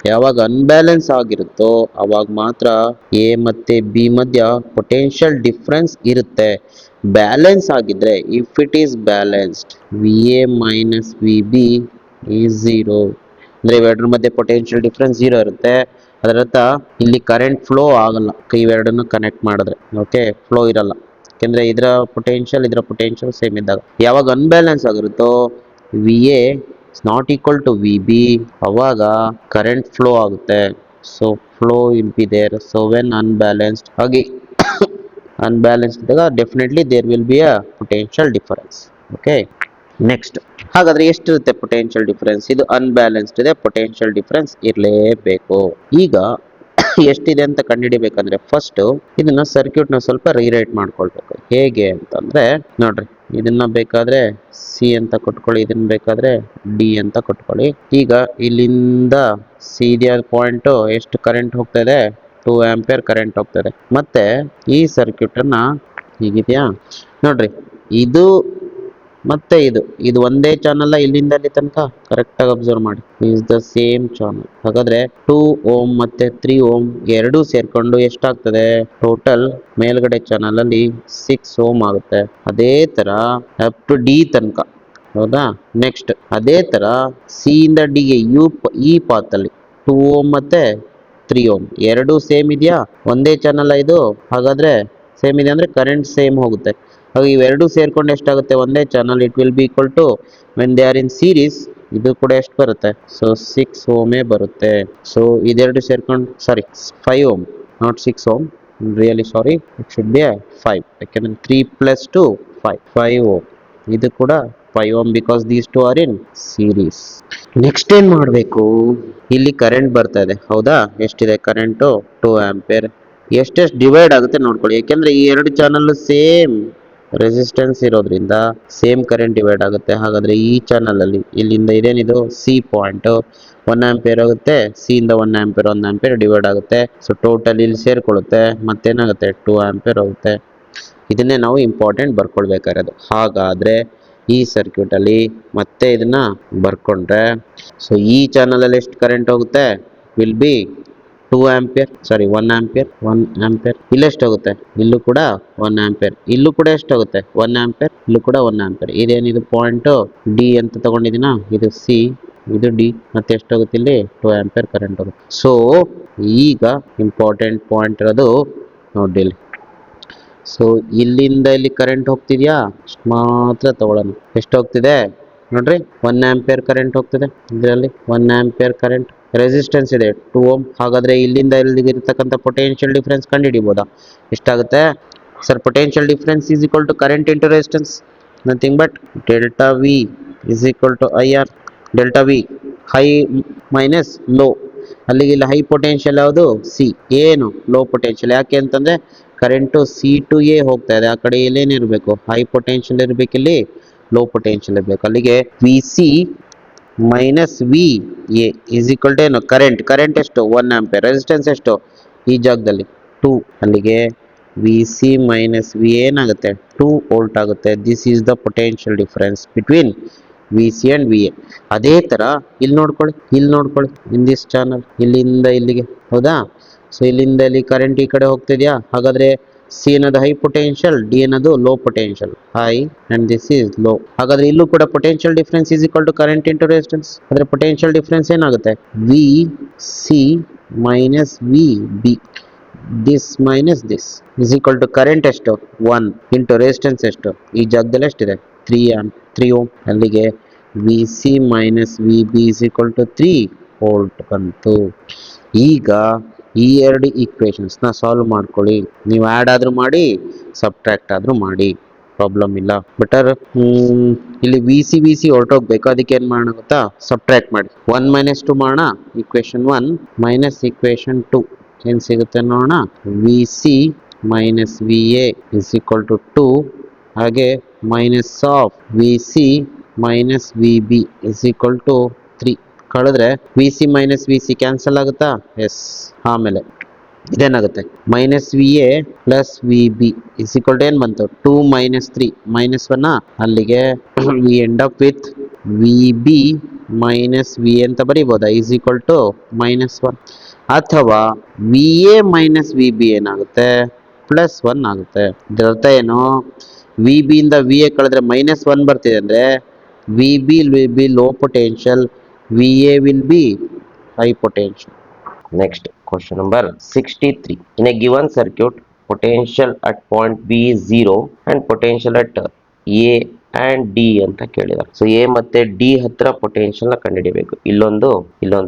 ಯಾವಾಗ ಅನ್ಬ್ಯಾಲೆನ್ಸ್ ಆಗಿರುತ್ತೋ ಅವಾಗ ಮಾತ್ರ ಎ ಮತ್ತೆ ಬಿ ಮಧ್ಯ ಪೊಟೆನ್ಷಿಯಲ್ ಡಿಫರೆನ್ಸ್ ಇರುತ್ತೆ. ಬ್ಯಾಲೆನ್ಸ್ ಆಗಿದ್ರೆ, if it is balanced, V A minus V B is 0. ಅಂದ್ರೆ ಇವೆರಡರ ಮಧ್ಯೆ ಪೊಟೆನ್ಷಿಯಲ್ ಡಿಫರೆನ್ಸ್ 0 ಇರುತ್ತೆ. ಅದರರ್ಥ ಇಲ್ಲಿ ಕರೆಂಟ್ ಫ್ಲೋ ಆಗಲ್ಲ ಇವೆರಡನ್ನು ಕನೆಕ್ಟ್ ಮಾಡಿದ್ರೆ. ಓಕೆ, ಫ್ಲೋ ಇರಲ್ಲ. ಯಾಕೆಂದ್ರೆ ಇದರ ಪೊಟೆನ್ಷಿಯಲ್ ಸೇಮ್ ಇದ್ದಾಗ. ಯಾವಾಗ ಅನ್ಬ್ಯಾಲೆನ್ಸ್ ಆಗಿರುತ್ತೋ V A not equal to V B, ಅವಾಗ ಕರೆಂಟ್ ಫ್ಲೋ ಆಗುತ್ತೆ. So flow will be there. So when unbalanced ಆಗಿ ಅನ್ಬ್ಯಾಲೆನ್ಸ್ಡ್ ಇದ್ದಾಗ definitely there will be a potential difference. Okay, next ಹಾಗಾದ್ರೆ ಎಷ್ಟಿರುತ್ತೆ ಪೊಟೆನ್ಷಿಯಲ್ ಡಿಫರೆನ್ಸ್? ಇದು ಅನ್ಬ್ಯಾಲೆನ್ಸ್ಡ್ ಇದೆ, potential difference ಇರಲೇಬೇಕು. ಈಗ ಎಷ್ಟಿದೆ ಅಂತ ಕಂಡುಹಿಡಿಬೇಕಂದ್ರೆ ಫಸ್ಟ್ ಇದನ್ನ ಸರ್ಕ್ಯೂಟ್ ನ ಸ್ವಲ್ಪ ರೀರೈಟ್ ಮಾಡ್ಕೊಳ್ಬೇಕು. ಹೇಗೆ ಅಂತಂದ್ರೆ ನೋಡ್ರಿ, ಇದನ್ನ ಬೇಕಾದ್ರೆ ಸಿ ಅಂತ ಕೊಟ್ಕೊಳ್ಳಿ, ಇದನ್ನ ಬೇಕಾದ್ರೆ ಡಿ ಅಂತ ಕೊಟ್ಕೊಳ್ಳಿ. ಈಗ ಇಲ್ಲಿಂದ ಸೀದಾ ಪಾಯಿಂಟ್ ಎಷ್ಟು ಕರೆಂಟ್ ಹೋಗ್ತಾ ಇದೆ, 2 ಆಂಪಿಯರ್ ಕರೆಂಟ್ ಹೋಗ್ತದೆ. ಮತ್ತೆ ಈ ಸರ್ಕ್ಯೂಟ್ ಅನ್ನ ಹೀಗಿದೆಯಾ ನೋಡ್ರಿ, ಇದು ಮತ್ತೆ ಇದು ಒಂದೇ ಚಾನಲ್ ಇಲ್ಲಿಂದ ಅಲ್ಲಿ ತನಕ ಕರೆಕ್ಟ್ ಆಗಿ ಅಬ್ಸರ್ವ್ ಮಾಡಿ. Is the same channel. ಹಾಗಾದ್ರೆ 2 ಓಮ್ ಮತ್ತೆ 3 ಓಮ್ ಎರಡೂ ಸೇರ್ಕೊಂಡು ಎಷ್ಟಾಗ್ತದೆ, ಟೋಟಲ್ ಮೇಲ್ಗಡೆ ಚಾನಲ್ ಅಲ್ಲಿ 6 ಓಮ್ ಆಗುತ್ತೆ. ಅದೇ ತರ ಅಪ್ ಟು ಡಿ ತನಕ, ಹೌದಾ. ನೆಕ್ಸ್ಟ್ ಅದೇ ತರ ಸಿ ಇಂದ ಡಿಗೆ ಈ ಪಾತ್ ಅಲ್ಲಿ 2 ಓಮ್ ಮತ್ತೆ 3 ಓಮ್ ಎರಡೂ ಸೇಮ್ ಇದೆಯಾ, ಒಂದೇ ಚಾನಲ್ ಇದು. ಹಾಗಾದ್ರೆ ಸೇಮ್ ಇದೆ ಅಂದ್ರೆ ಕರೆಂಟ್ ಸೇಮ್ ಹೋಗುತ್ತೆ. ಹಾಗೆ ಇವೆರಡು ಸೇರ್ಕೊಂಡು ಎಷ್ಟಾಗುತ್ತೆ ಒಂದೇ channel, it will be equal to when they are in series, ಇದು ಕೂಡ ಎಷ್ಟು ಬರುತ್ತೆ, ಸೊ 6 ಓಮೇ ಬರುತ್ತೆ. ಸೊ ಇದೆರಡು ಸೇರ್ಕೊಂಡು, sorry 5 ohm, not 6 ohm, really sorry, it should be 5. ಯಾಕೆಂದ್ರೆ 3 + 2 5 ಓಮ್. ಇದು ಕೂಡ 5 ohm because these two are in series. Next ಏನ್ ಮಾಡಬೇಕು, ಇಲ್ಲಿ ಕರೆಂಟ್ ಬರ್ತಾ ಇದೆ, ಹೌದಾ. ಎಷ್ಟಿದೆ ಕರೆಂಟು, 2 ಆಂಪಿಯರ್. ಎಷ್ಟೆಷ್ಟು ಡಿವೈಡ್ ಆಗುತ್ತೆ ನೋಡ್ಕೊಳ್ಳಿ. ಯಾಕೆಂದ್ರೆ ಈ ಎರಡು ಚಾನಲ್ ಸೇಮ್ ರೆಸಿಸ್ಟೆನ್ಸ್ ಇರೋದ್ರಿಂದ ಸೇಮ್ ಕರೆಂಟ್ ಡಿವೈಡ್ ಆಗುತ್ತೆ. ಹಾಗಾದ್ರೆ ಈ ಚಾನಲ್ ಅಲ್ಲಿ ಇಲ್ಲಿಂದ ಇದೇನಿದು ಸಿ ಪಾಯಿಂಟ್ 1 ಆಂಪಿಯರ್ ಆಗುತ್ತೆ, ಸಿ ಇಂದ 1 ಆಂಪಿಯರ್ ಡಿವೈಡ್ ಆಗುತ್ತೆ. ಸೊ ಟೋಟಲ್ ಇಲ್ಲಿ ಸೇರ್ಕೊಳ್ಳುತ್ತೆ, ಮತ್ತೇನಾಗುತ್ತೆ 2 ಆಂಪಿಯರ್ ಹೋಗುತ್ತೆ. ಇದನ್ನೇ ನಾವು ಇಂಪಾರ್ಟೆಂಟ್ ಬರ್ಕೊಳ್ಬೇಕಾಗಿರೋದು. ಹಾಗಾದ್ರೆ ಈ ಸರ್ಕ್ಯೂಟ್ ಅಲ್ಲಿ ಮತ್ತೆ ಇದನ್ನ ಬರ್ಕೊಂಡ್ರೆ, ಸೊ ಈ ಚಾನಲ್ ಅಲ್ಲಿ ಎಷ್ಟು ಕರೆಂಟ್ ಹೋಗುತ್ತೆ, will be 2 ampere, sorry 1 ampere. ಇಲ್ಲಿ ಎಷ್ಟಾಗುತ್ತೆ, ಇಲ್ಲೂ ಕೂಡ 1 ಆಂಪಿಯರ್. ಇಲ್ಲೂ ಕೂಡ ಎಷ್ಟಾಗುತ್ತೆ 1 ಆಂಪಿಯರ್, ಇಲ್ಲೂ ಕೂಡ 1 ಆಂಪಿಯರ್. ಇದೇನಿದು ಪಾಯಿಂಟ್ ಡಿ ಅಂತ ತಗೊಂಡಿದ್ದೀನ, ಇದು ಸಿ, ಇದು ಡಿ, ಮತ್ತೆ ಎಷ್ಟಾಗುತ್ತೆ ಇಲ್ಲಿ 2 ಆಂಪಿಯರ್ ಕರೆಂಟ್ ಹೋಗುತ್ತೆ. ಸೊ ಈಗ ಇಂಪಾರ್ಟೆಂಟ್ ಪಾಯಿಂಟ್ ಇರೋದು ನೋಡಿ ಇಲ್ಲಿ. ಸೊ ಇಲ್ಲಿಂದ ಇಲ್ಲಿ ಕರೆಂಟ್ ಹೋಗ್ತಿದ್ಯಾ, ಮಾತ್ರ ತಗೊಳ್ಳೋಣ. ಎಷ್ಟು ಹೋಗ್ತಿದೆ ನೋಡ್ರಿ, 1 ಆಂಪಿಯರ್ ಕರೆಂಟ್ ಹೋಗ್ತಿದೆ. ಇದರಲ್ಲಿ 1 ಆಂಪಿಯರ್ ಕರೆಂಟ್, ರೆಸಿಸ್ಟೆನ್ಸ್ ಇದೆ 2 ಓಮ್. ಹಾಗಾದ್ರೆ ಇಲ್ಲಿಂದ ಇಲ್ಲಿಗೆ ಇರತಕ್ಕಂಥ ಪೊಟೆನ್ಷಿಯಲ್ ಡಿಫರೆನ್ಸ್ ಕಂಡುಹಿಡಿಯಬಹುದಾ, ಎಷ್ಟಾಗುತ್ತೆ sir? Potential difference is equal to current into resistance, nothing but delta V is equal to I R. Delta V high minus low. ಅಲ್ಲಿಗೆ ಇಲ್ಲಿ ಹೈ ಪೊಟೆನ್ಷಿಯಲ್ ಯಾವುದು, ಸಿ. ಏನು ಲೋ ಪೊಟೆನ್ಷಿಯಲ್, ಯಾಕೆ ಅಂತಂದ್ರೆ ಕರೆಂಟು ಸಿ ಟು ಎ ಹೋಗ್ತಾ ಇದೆ. ಆ ಕಡೆ ಇಲ್ಲೇನಿರಬೇಕು, ಹೈ ಪೊಟೆನ್ಷಿಯಲ್ ಇರಬೇಕು, ಇಲ್ಲಿ ಲೋ ಪೊಟೆನ್ಷಿಯಲ್ ಇರಬೇಕು. ಅಲ್ಲಿಗೆ V C minus V A is equal to ಏನು, ಕರೆಂಟ್ ಎಷ್ಟು 1 ಆಂಪಿಯರ್, ರೆಸಿಸ್ಟೆನ್ಸ್ ಎಷ್ಟು ಈ ಜಾಗದಲ್ಲಿ 2. ಅಲ್ಲಿಗೆ ವಿ ಸಿ ಮೈನಸ್ ವಿ ಏನಾಗುತ್ತೆ 2 ವೋಲ್ಟ್ ಆಗುತ್ತೆ. This is the potential difference between V C and V A. ಅದೇ ತರ ಇಲ್ಲಿ ನೋಡ್ಕೊಳ್ಳಿ ಇನ್ ದಿಸ್ ಚಾನಲ್, ಇಲ್ಲಿಂದ ಇಲ್ಲಿಗೆ, ಹೌದಾ. ಸೊ ಇಲ್ಲಿಂದ ಇಲ್ಲಿ ಕರೆಂಟ್ ಈ ಕಡೆ ಹೋಗ್ತಿದ್ಯಾ. ಹಾಗಾದ್ರೆ ಸಿ ಅನ್ನೋದು ಹೈ ಪೊಟೆನ್ಷಿಯಲ್, ಡಿ ಅನ್ನೋದು low potential, high and this is low. ಹಾಗಾದ್ರೆ ಇಲ್ಲೂ ಕೂಡ potential difference is equal to current into resistance. ಅಂದ್ರೆ ಪೊಟೆನ್ಷಿಯಲ್ ಡಿಫರೆನ್ಸ್ ಏನಾಗುತ್ತೆ, V C minus V B, this minus this is equal to current ಎಷ್ಟು 1 into resistance ಎಷ್ಟು ಈ ಜಾಗದಲ್ಲಿ ಎಷ್ಟಿದೆ 3 ಓಮ್. ಅಲ್ಲಿಗೆ V C minus V B is equal to 3 volt ಬಂತು. ಈಗ ಈ ಎರಡು ಈಕ್ವೇಷನ್ಸ್ನ ಸಾಲ್ವ್ ಮಾಡ್ಕೊಳ್ಳಿ. ನೀವು ಆ್ಯಡ್ ಆದರೂ ಮಾಡಿ, ಸಬ್ಟ್ರ್ಯಾಕ್ಟ್ ಆದರೂ ಮಾಡಿ, ಪ್ರಾಬ್ಲಮ್ ಇಲ್ಲ. ಬೆಟರ್ ಇಲ್ಲಿ ವಿ ಸಿ ಹೊರಟೋಗ್ಬೇಕು. ಅದಕ್ಕೆ ಏನು ಮಾಡೋಣ ಗೊತ್ತಾ? ಸಬ್ಟ್ರ್ಯಾಕ್ಟ್ ಮಾಡಿ. 1 ಮೈನಸ್ 2 ಮಾಡೋಣ. ಈಕ್ವೇಷನ್ 1 ಮೈನಸ್ ಈಕ್ವೇಷನ್ 2 ಏನು ಸಿಗುತ್ತೆ ನೋಡೋಣ. V C minus V A is equal to 2, ಹಾಗೆ minus of V C minus V B is equal to 3. ಕಳೆದ್ರೆ V C minus V C cancel ಆಗುತ್ತಾ? ಎಸ್. ಆಮೇಲೆ ಇದೇನಾಗುತ್ತೆ? Minus V A plus V B is equal to ಏನು ಬಂತು? 2 minus 3 minus 1. ಅಲ್ಲಿಗೆ we end up with V B minus V ಅಂತ ಬರೀಬೋದಾ? Is equal to -1. ಅಥವಾ V A minus V B ಏನಾಗುತ್ತೆ? +1 ಆಗುತ್ತೆ. ಇದರ ಅರ್ಥ ಏನು? ವಿ ಬಿ ಇಂದ ವಿ ಎ ಕಳೆದ್ರೆ -1 ಬರ್ತಿದೆ ಅಂದರೆ V B will be low potential, V A will be high potential. Next, question number 63. In a given circuit, potential at point B is 0 and potential at A and D ಅಂತ ಕೇಳಿದ್ದಾರೆ. So A ಮತ್ತೆ D ಹತ್ರ potential ನ ಕಂಡುಹಿಡಿಯಬೇಕು. ಇಲ್ಲೊಂದು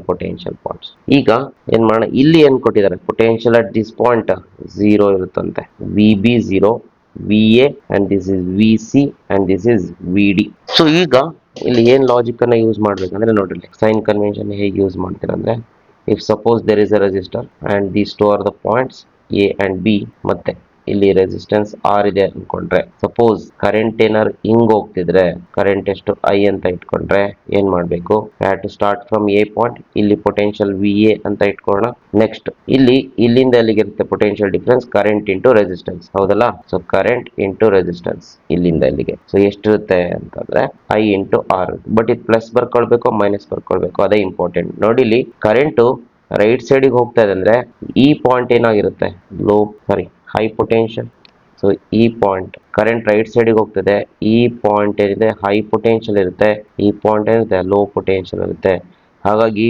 potential points. ಈಗ ಏನ್ ಮಾಡೋಣ? ಇಲ್ಲಿ ಏನ್ ಕೊಟ್ಟಿದ್ದಾರೆ? ಪೊಟೆನ್ಷಿಯಲ್ ಅಟ್ ದಿಸ್ ಪಾಯಿಂಟ್ 0 ಇರುತ್ತಂತೆ. V B 0, V A and this is V C and this is V D. So ಈಗ ಇಲ್ಲಿ ಏನ್ ಲಾಜಿಕ್ ಅನ್ನ ಯೂಸ್ ಮಾಡ್ಬೇಕಂದ್ರೆ ನೋಡ್ರಿ, ಸೈನ್ ಕನ್ವೆನ್ಷನ್ ಹೇಗೆ ಯೂಸ್ ಮಾಡ್ತೀರಂದ್ರೆ, if suppose there is a resistor and these two are the points A and B, ಮತ್ತೆ ಇಲ್ಲಿ ರೆಸಿಸ್ಟೆನ್ಸ್ ಆರ್ ಇದೆ ಅನ್ಕೊಂಡ್ರೆ, ಸಪೋಸ್ ಕರೆಂಟ್ ಏನಾದ್ರು ಹಿಂಗ್ ಹೋಗ್ತಿದ್ರೆ, ಕರೆಂಟ್ ಎಷ್ಟು ಐ ಅಂತ ಇಟ್ಕೊಂಡ್ರೆ ಏನ್ ಮಾಡ್ಬೇಕು? Have to start from A point. ಇಲ್ಲಿ ಪೊಟೆನ್ಷಿಯಲ್ ವಿ ಎ ಅಂತ ಇಟ್ಕೊಳ್ಳೋಣ. ನೆಕ್ಸ್ಟ್ ಇಲ್ಲಿಂದ ಎಲ್ಲಿಗೆ ಇರುತ್ತೆ potential difference? Current into resistance, ಹೌದಲ್ಲ? ಸೊ ಕರೆಂಟ್ ಇಂಟು ರೆಸಿಸ್ಟೆನ್ಸ್ ಇಲ್ಲಿಂದ ಎಲ್ಲಿಗೆ, ಸೊ ಎಷ್ಟಿರುತ್ತೆ ಅಂತಂದ್ರೆ ಐ ಇಂಟು ಆರ್. ಬಟ್ ಇದು ಪ್ಲಸ್ ಬರ್ಕೊಳ್ಬೇಕು ಮೈನಸ್ ಬರ್ಕೊಳ್ಬೇಕು, ಅದೇ ಇಂಪಾರ್ಟೆಂಟ್. ನೋಡಿ, ಇಲ್ಲಿ ಕರೆಂಟು ರೈಟ್ ಸೈಡಿಗೆ ಹೋಗ್ತಾ ಇದೆ ಅಂದ್ರೆ ಈ ಪಾಯಿಂಟ್ ಏನಾಗಿರುತ್ತೆ? High potential. ಸೊ ಈ ಪಾಯಿಂಟ್ ಕರೆಂಟ್ ರೈಟ್ ಸೈಡಿಗೆ ಹೋಗ್ತದೆ, ಈ ಪಾಯಿಂಟ್ ಏನಿದೆ ಹೈ ಪೊಟೆನ್ಷಿಯಲ್ ಇರುತ್ತೆ, ಈ ಪಾಯಿಂಟ್ ಏನಿದೆ ಲೋ ಪೊಟೆನ್ಷಿಯಲ್ ಇರುತ್ತೆ. ಹಾಗಾಗಿ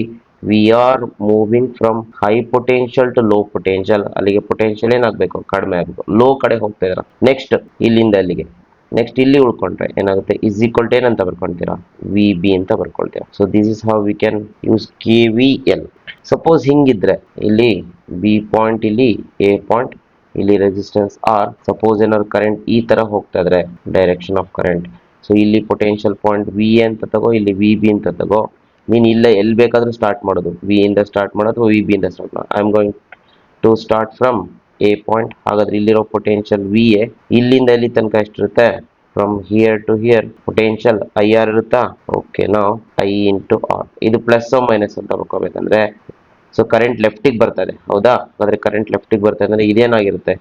we are moving from high potential to low potential. ಅಲ್ಲಿಗೆ ಪೊಟೆನ್ಷಿಯಲ್ ಏನಾಗಬೇಕು? ಕಡಿಮೆ ಆಗಬೇಕು. ಲೋ ಕಡೆ ಹೋಗ್ತಾ ಇದ್ರ. ನೆಕ್ಸ್ಟ್ ಇಲ್ಲಿಂದ ಅಲ್ಲಿಗೆ, ನೆಕ್ಸ್ಟ್ ಇಲ್ಲಿ ಉಳ್ಕೊಂಡ್ರೆ ಏನಾಗುತ್ತೆ? ಇಸ್ ಈಕ್ವಲ್ ಟು ಏನಂತ ಬರ್ಕೊಳ್ತೀರಾ? ವಿ ಬಿ ಅಂತ ಬರ್ಕೊಳ್ತೀರಾ. So this is how we can use K V L. Suppose ಹಿಂಗಿದ್ರೆ ಇಲ್ಲಿ ಬಿ ಪಾಯಿಂಟ್, ಇಲ್ಲಿ ಎ ಪಾಯಿಂಟ್, ಇಲ್ಲಿ ರೆಸಿಸ್ಟೆನ್ಸ್ ಆರ್. ಸಪೋಸ್ ಏನಾದ್ರು ಕರೆಂಟ್ ಈ ತರ ಹೋಗ್ತಾ ಇದ್ರೆ, ಡೈರೆಕ್ಷನ್ ಆಫ್ ಕರೆಂಟ್, ಸೊ ಇಲ್ಲಿ ಪೊಟೆನ್ಷಿಯಲ್ ಪಾಯಿಂಟ್ ವಿ ಎ ಅಂತ ತಗೋ, ಇಲ್ಲಿ ವಿ ಬಿ ಅಂತ ತಗೋ. ನೀನ್ ಇಲ್ಲ ಎಲ್ಲಿ ಬೇಕಾದ್ರೂ ಸ್ಟಾರ್ಟ್ ಮಾಡೋದು, ವಿ ಇಂದ ಸ್ಟಾರ್ಟ್ ಮಾಡೋದು, ವಿ ಬಿ ಇಂದ ಸ್ಟಾರ್ಟ್ ಮಾಡೋದು. I am going to start from A point. ಹಾಗಾದ್ರೆ ಇಲ್ಲಿರೋ ಪೊಟೆನ್ಷಿಯಲ್ ವಿ ಎ ಇಲ್ಲಿಂದ ಇಲ್ಲಿ ತನಕ ಎಷ್ಟಿರುತ್ತೆ? From here to here potential I R ಇರುತ್ತಾ? ಓಕೆ, ನಾವು ಐ ಇಂಟು ಆರ್. ಇದು ಪ್ಲಸ್ ಮೈನಸ್ ಅಂತ ಬರ್ಕೋಬೇಕಂದ್ರೆ, ಸೊ ಕರೆಂಟ್ ಲೆಫ್ಟಿಗೆ ಬರ್ತಾ ಇದೆ, ಹೌದಾ? ಹಾಗಾದ್ರೆ ಕರೆಂಟ್ ಲೆಫ್ಟಿಗೆ ಬರ್ತಾ ಇದೆ ಅಂದ್ರೆ ಇದೇನಾಗಿರುತ್ತೆ?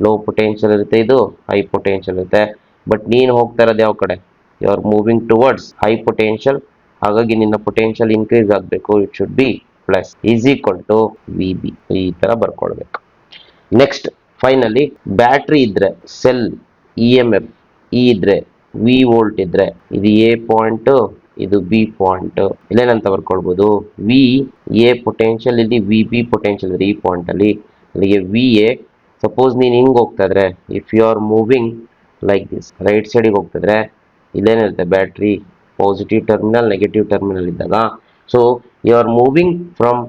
ಲೋ ಪೊಟೆನ್ಷಿಯಲ್ ಇರುತ್ತೆ, ಇದು ಹೈ ಪೊಟೆನ್ಷಿಯಲ್ ಇರುತ್ತೆ. ಬಟ್ ನೀನು ಹೋಗ್ತಾ ಇರೋದು ಯಾವ ಕಡೆ? You are moving towards high potential. ಹಾಗಾಗಿ ನಿನ್ನ ಪೊಟೆನ್ಷಿಯಲ್ ಇನ್ಕ್ರೀಸ್ ಆಗಬೇಕು. It should be plus is equal to V B. ಈ ತರ ಬರ್ಕೊಳ್ಬೇಕು. ನೆಕ್ಸ್ಟ್ ಫೈನಲಿ ಬ್ಯಾಟ್ರಿ ಇದ್ರೆ cell E M F E ಇದ್ರೆ ವಿ ವೋಲ್ಟ್ ಇದ್ರೆ, ಇದು ಎ ಪಾಯಿಂಟ್, ಇದು ಬಿ ಪಾಯಿಂಟ್. ಇಲ್ಲೇನಂತ ಬರ್ಕೊಳ್ಬಹುದು? ವಿ ಎ ಪೊಟೆನ್ಷಿಯಲ್, ಇಲ್ಲಿ ವಿ ಬಿ ಪೊಟೆನ್ಷಿಯಲ್ ಇದೆ ಈ ಪಾಯಿಂಟ್ ಅಲ್ಲಿ. ಅಲ್ಲಿಗೆ ವಿ ಎ, ಸಪೋಸ್ ನೀನು ಹಿಂಗ್ ಹೋಗ್ತಾ ಇದ್ರೆ, if you are moving like this, right ಸೈಡಿಗೆ ಹೋಗ್ತಿದ್ರೆ ಇಲ್ಲೇನಿರುತ್ತೆ? Battery positive terminal, negative terminal ಇದ್ದಾಗ, so you are moving from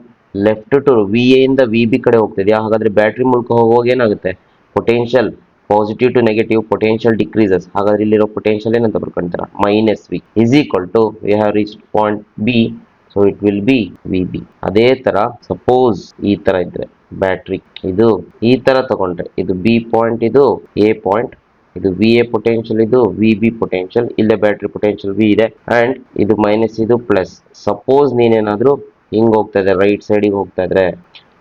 left to V A ಇಂದ ವಿ ಬಿ ಕಡೆ ಹೋಗ್ತಿದ್ಯಾ? ಹಾಗಾದ್ರೆ ಬ್ಯಾಟ್ರಿ ಮೂಲಕ ಹೋಗುವಾಗ ಏನಾಗುತ್ತೆ? Potential positive to negative, potential decreases. ಹಾಗಾದ್ರೆ ಇಲ್ಲಿರೋ ಪೊಟೆನ್ಷಿಯಲ್ ಏನಂತ ಬರ್ಕೊಂತೀರಾ? Minus V is equal to V have reached point B, so it will be V B. ಅದೇ ತರ ಸಪೋಸ್ ಈ ತರ ಇದ್ರೆ ಬ್ಯಾಟ್ರಿ, ಇದು ಈ ತರ ತಗೊಂಡ್ರೆ, ಇದು ಬಿ ಪಾಯಿಂಟ್, ಇದು ಎ ಪಾಯಿಂಟ್, ಇದು ವಿ ಎ ಪೊಟೆನ್ಷಿಯಲ್, ಇದು ವಿ ಬಿ ಪೊಟೆನ್ಷಿಯಲ್. ಇಲ್ಲೇ ಬ್ಯಾಟ್ರಿ ಪೊಟೆನ್ಷಿಯಲ್ ವಿ ಇದೆ ಅಂಡ್ ಇದು ಮೈನಸ್, ಇದು ಪ್ಲಸ್. ಸಪೋಸ್ ನೀನೇನಾದ್ರೂ ಹಿಂಗ್ ಹೋಗ್ತಾ ಇದೆ, ರೈಟ್ ಸೈಡಿಗೆ ಹೋಗ್ತಾ ಇದ್ರೆ,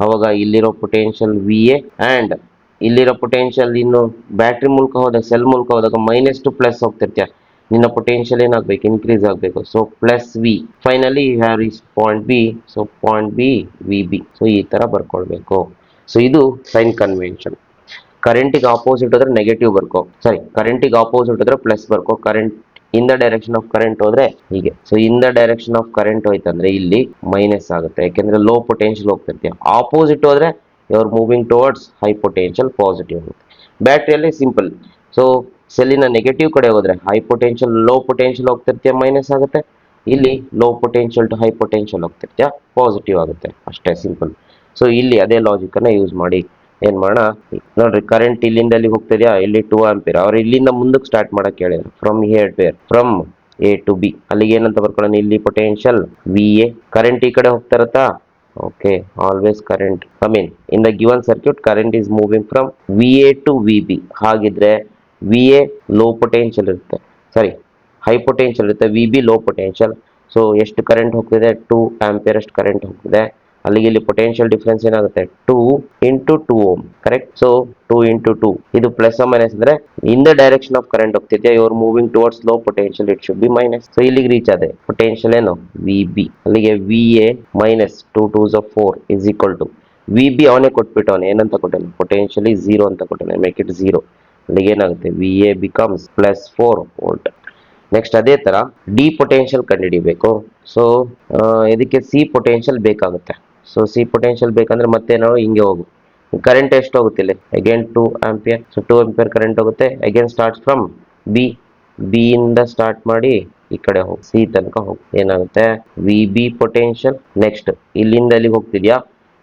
ಅವಾಗ ಇಲ್ಲಿರೋ ಪೊಟೆನ್ಷಿಯಲ್ ವಿ ಎ ಅಂಡ್ ಇಲ್ಲಿರೋ ಪೊಟೆನ್ಷಿಯಲ್ ಇನ್ನು ಬ್ಯಾಟ್ರಿ ಮೂಲಕ ಹೋದಾಗ, ಸೆಲ್ ಮೂಲಕ ಹೋದಾಗ ಮೈನಸ್ ಟು ಪ್ಲಸ್ ಹೋಗ್ತಿರ್ತೀಯ. ನಿನ್ನ ಪೊಟೆನ್ಷಿಯಲ್ ಏನಾಗಬೇಕು? ಇನ್ಕ್ರೀಸ್ ಆಗಬೇಕು. So plus V. Finally you have reach point B, so point B V B. So ಈ ತರ ಬರ್ಕೊಳ್ಬೇಕು. ಸೊ ಇದು ಸೈನ್ ಕನ್ವೆನ್ಷನ್. ಕರೆಂಟಿಗೆ ಆಪೋಸಿಟ್ ಹೋದ್ರೆ ನೆಗೆಟಿವ್ ಬರ್ಕೋ, ಕರೆಂಟಿಗೆ ಆಪೋಸಿಟ್ ಹೋದ್ರೆ ಪ್ಲಸ್ ಬರ್ಕೋ. Current in the direction of current ಹೋದ್ರೆ ಹೀಗೆ. So in the direction of current ಹೋಯ್ತಂದ್ರೆ ಇಲ್ಲಿ ಮೈನಸ್ ಆಗುತ್ತೆ, ಯಾಕೆಂದ್ರೆ ಲೋ ಪೊಟೆನ್ಷಿಯಲ್ ಹೋಗ್ತಿರ್ತೀಯ. ಆಪೋಸಿಟ್ ಹೋದ್ರೆ you are moving towards high potential, positive ಆಗುತ್ತೆ. ಬ್ಯಾಟ್ರಿಯಲ್ಲಿ ಸಿಂಪಲ್. ಸೊ ಸೆಲ್ಲಿನ ನೆಗೆಟಿವ್ ಕಡೆ ಹೋದ್ರೆ ಹೈ ಪೊಟೆನ್ಷಿಯಲ್, ಲೋ ಪೊಟೆನ್ಷಿಯಲ್ ಹೋಗ್ತಿರ್ತೀಯ, ಮೈನಸ್ ಆಗುತ್ತೆ. ಇಲ್ಲಿ low potential to high potential ಹೋಗ್ತಿರ್ತೀಯ, ಪಾಸಿಟಿವ್ ಆಗುತ್ತೆ ಅಷ್ಟೇ, ಸಿಂಪಲ್. ಸೊ ಇಲ್ಲಿ ಅದೇ ಲಾಜಿಕ್ ಅನ್ನ ಯೂಸ್ ಮಾಡಿ ಏನ್ ಮಾಡೋಣ ನೋಡ್ರಿ, ಕರೆಂಟ್ ಇಲ್ಲಿಂದ ಎಲ್ಲಿಗೆ ಹೋಗ್ತಿದ್ಯಾ, ಇಲ್ಲಿ 2 ಆಂಪಿಯರ್. ಅವ್ರು ಇಲ್ಲಿಂದ ಮುಂದಕ್ಕೆ ಸ್ಟಾರ್ಟ್ ಮಾಡಕ್ ಹೇಳಿದ್ರು, from here to here, from A to B. ಅಲ್ಲಿಗೆ ಏನಂತ ಬರ್ಕೊಳ್ಳೋಣ, ಇಲ್ಲಿ ಪೊಟೆನ್ಷಿಯಲ್ ವಿ ಎ. ಕರೆಂಟ್ ಈ ಕಡೆ ಹೋಗ್ತಾ ಇರತ್ತಾ, okay, always current I mean in the given circuit current is moving from V A to V B. ಹಾಗಿದ್ರೆ ವಿ ಎ ಲೋ ಪೊಟೆನ್ಷಿಯಲ್ ಇರುತ್ತೆ, sorry high potential ಇರುತ್ತೆ, V B low potential. So ಎಷ್ಟು current ಹೋಗ್ತಿದೆ, 2 ampere ಅಷ್ಟು current ಹೋಗ್ತಿದೆ. ಅಲ್ಲಿಗೆ ಇಲ್ಲಿ potential difference ಏನಾಗುತ್ತೆ, 2 into 2 ohm, correct. So 2 into 2 ಇದು ಪ್ಲಸ್ ಮೈನಸ್ ಅಂದ್ರೆ in the direction of current ಹೋಗ್ತಿದ್ಯಾ, you're moving towards low potential, it should be minus. So ಇಲ್ಲಿಗೆ ರೀಚ್ ಆದೆ, ಪೊಟೆನ್ಷಿಯಲ್ ಏನು ವಿ ಬಿ. ಅಲ್ಲಿಗೆ V A minus 2 2s of 4 is equal to V B. ಅವನೇ ಕೊಟ್ಬಿಟ್ಟವನು ಏನಂತ ಕೊಟ್ಟಾನೆ, potentially 0 ಅಂತ ಕೊಟ್ಟಾನೆ, ಮೇಕ್ ಇಟ್ 0. ಅಲ್ಲಿಗೆ ಏನಾಗುತ್ತೆ, V A becomes plus 4 volt. Next ಅದೇ ತರ ಡಿ ಪೊಟೆನ್ಷಿಯಲ್ ಕಂಡುಹಿಡಿಬೇಕು. ಸೊ ಇದಕ್ಕೆ ಸಿ ಪೊಟೆನ್ಷಿಯಲ್ ಬೇಕಾಗುತ್ತೆ. ಸೊ ಸಿ ಪೊಟೆನ್ಷಿಯಲ್ ಬೇಕಂದ್ರೆ ಮತ್ತೆ ನಾವು ಹಿಂಗೆ ಹೋಗು, ಕರೆಂಟ್ ಎಷ್ಟು ಹೋಗುತ್ತೆ ಇಲ್ಲಿ, again 2 ampere. So 2 ampere current ಹೋಗುತ್ತೆ, again start from B. B ಇಂದ ಸ್ಟಾರ್ಟ್ ಮಾಡಿ ಈ ಕಡೆ ಹೋಗಿ ಸಿ ತನಕ ಹೋಗಿ ಏನಾಗುತ್ತೆ, ವಿ ಬಿ ಪೊಟೆನ್ಷಿಯಲ್. ನೆಕ್ಸ್ಟ್ ಇಲ್ಲಿಂದ ಎಲ್ಲಿಗೆ ಹೋಗ್ತಿದ್ಯಾ,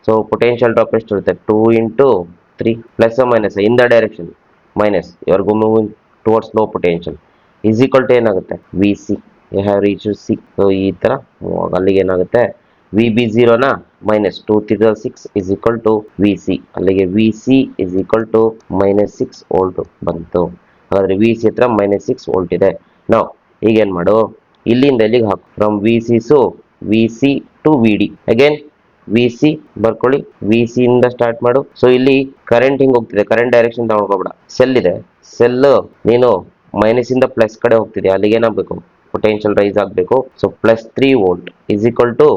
ಸೊ ಪೊಟೆನ್ಷಿಯಲ್ ಡ್ರಾಪ್ ಎಷ್ಟು ಇರುತ್ತೆ, 2 into 3 plus minus in the direction minus, you go moving towards low potential is equal to ಏನಾಗುತ್ತೆ, V C. You have reach C. So ಈ ತರ ಅಲ್ಲಿಗೆ ಏನಾಗುತ್ತೆ, ವಿ ಬಿ 0ನ minus 2 3 6 is equal to V C. ಅಲ್ಲಿಗೆ V C is equal to minus 6 volt ಬಂತು. ಹಾಗಾದ್ರೆ V C ಹತ್ರ ಮೈನಸ್ 6 ವೋಲ್ಟ್ ಇದೆ. ನಾವು ಈಗ ಏನ್ ಮಾಡು, ಇಲ್ಲಿಂದ ಎಲ್ಲಿಗೆ ಹಾಕು, from V C so V C to V D. Again V C ಬರ್ಕೊಳ್ಳಿ, ವಿ ಸಿ ಇಂದ ಸ್ಟಾರ್ಟ್ ಮಾಡು. ಸೊ ಇಲ್ಲಿ ಕರೆಂಟ್ ಹಿಂಗ್ ಹೋಗ್ತಿದೆ, ಕರೆಂಟ್ ಡೈರೆಕ್ಷನ್ ತಗೊಂಡ್ಕೋಬೇಡ. ಸೆಲ್ ಇದೆ, ಸೆಲ್ ನೀನು ಮೈನಸ್ ಇಂದ ಪ್ಲಸ್ ಕಡೆ ಹೋಗ್ತಿದೆ, ಅಲ್ಲಿಗೆ ಏನಾಗಬೇಕು, ಪೊಟೆನ್ಷಿಯಲ್ ರೈಸ್ ಆಗಬೇಕು. So plus 3 volt is equal to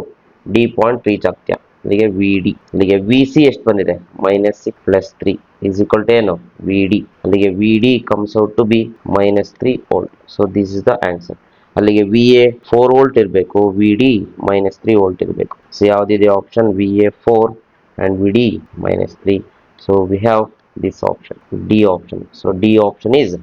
D point reach ಆಗ್ತೀಯಾ, ಅಲ್ಲಿಗೆ ವಿ ಡಿ. ಅಲ್ಲಿಗೆ ವಿ ಸಿ ಎಷ್ಟು ಬಂದಿದೆ, minus 6 plus 3 is equal to ಏನು, ವಿ ಡಿ. ಅಲ್ಲಿಗೆ V D comes out to be minus 3 volt. So this is the answer. ಅಲ್ಲಿಗೆ V A 4 volt ಇರಬೇಕು, V D minus 3 volt ಇರಬೇಕು. So ಯಾವುದಿದೆ option, V A 4 and V D minus 3. So we have this option, D option. So D option is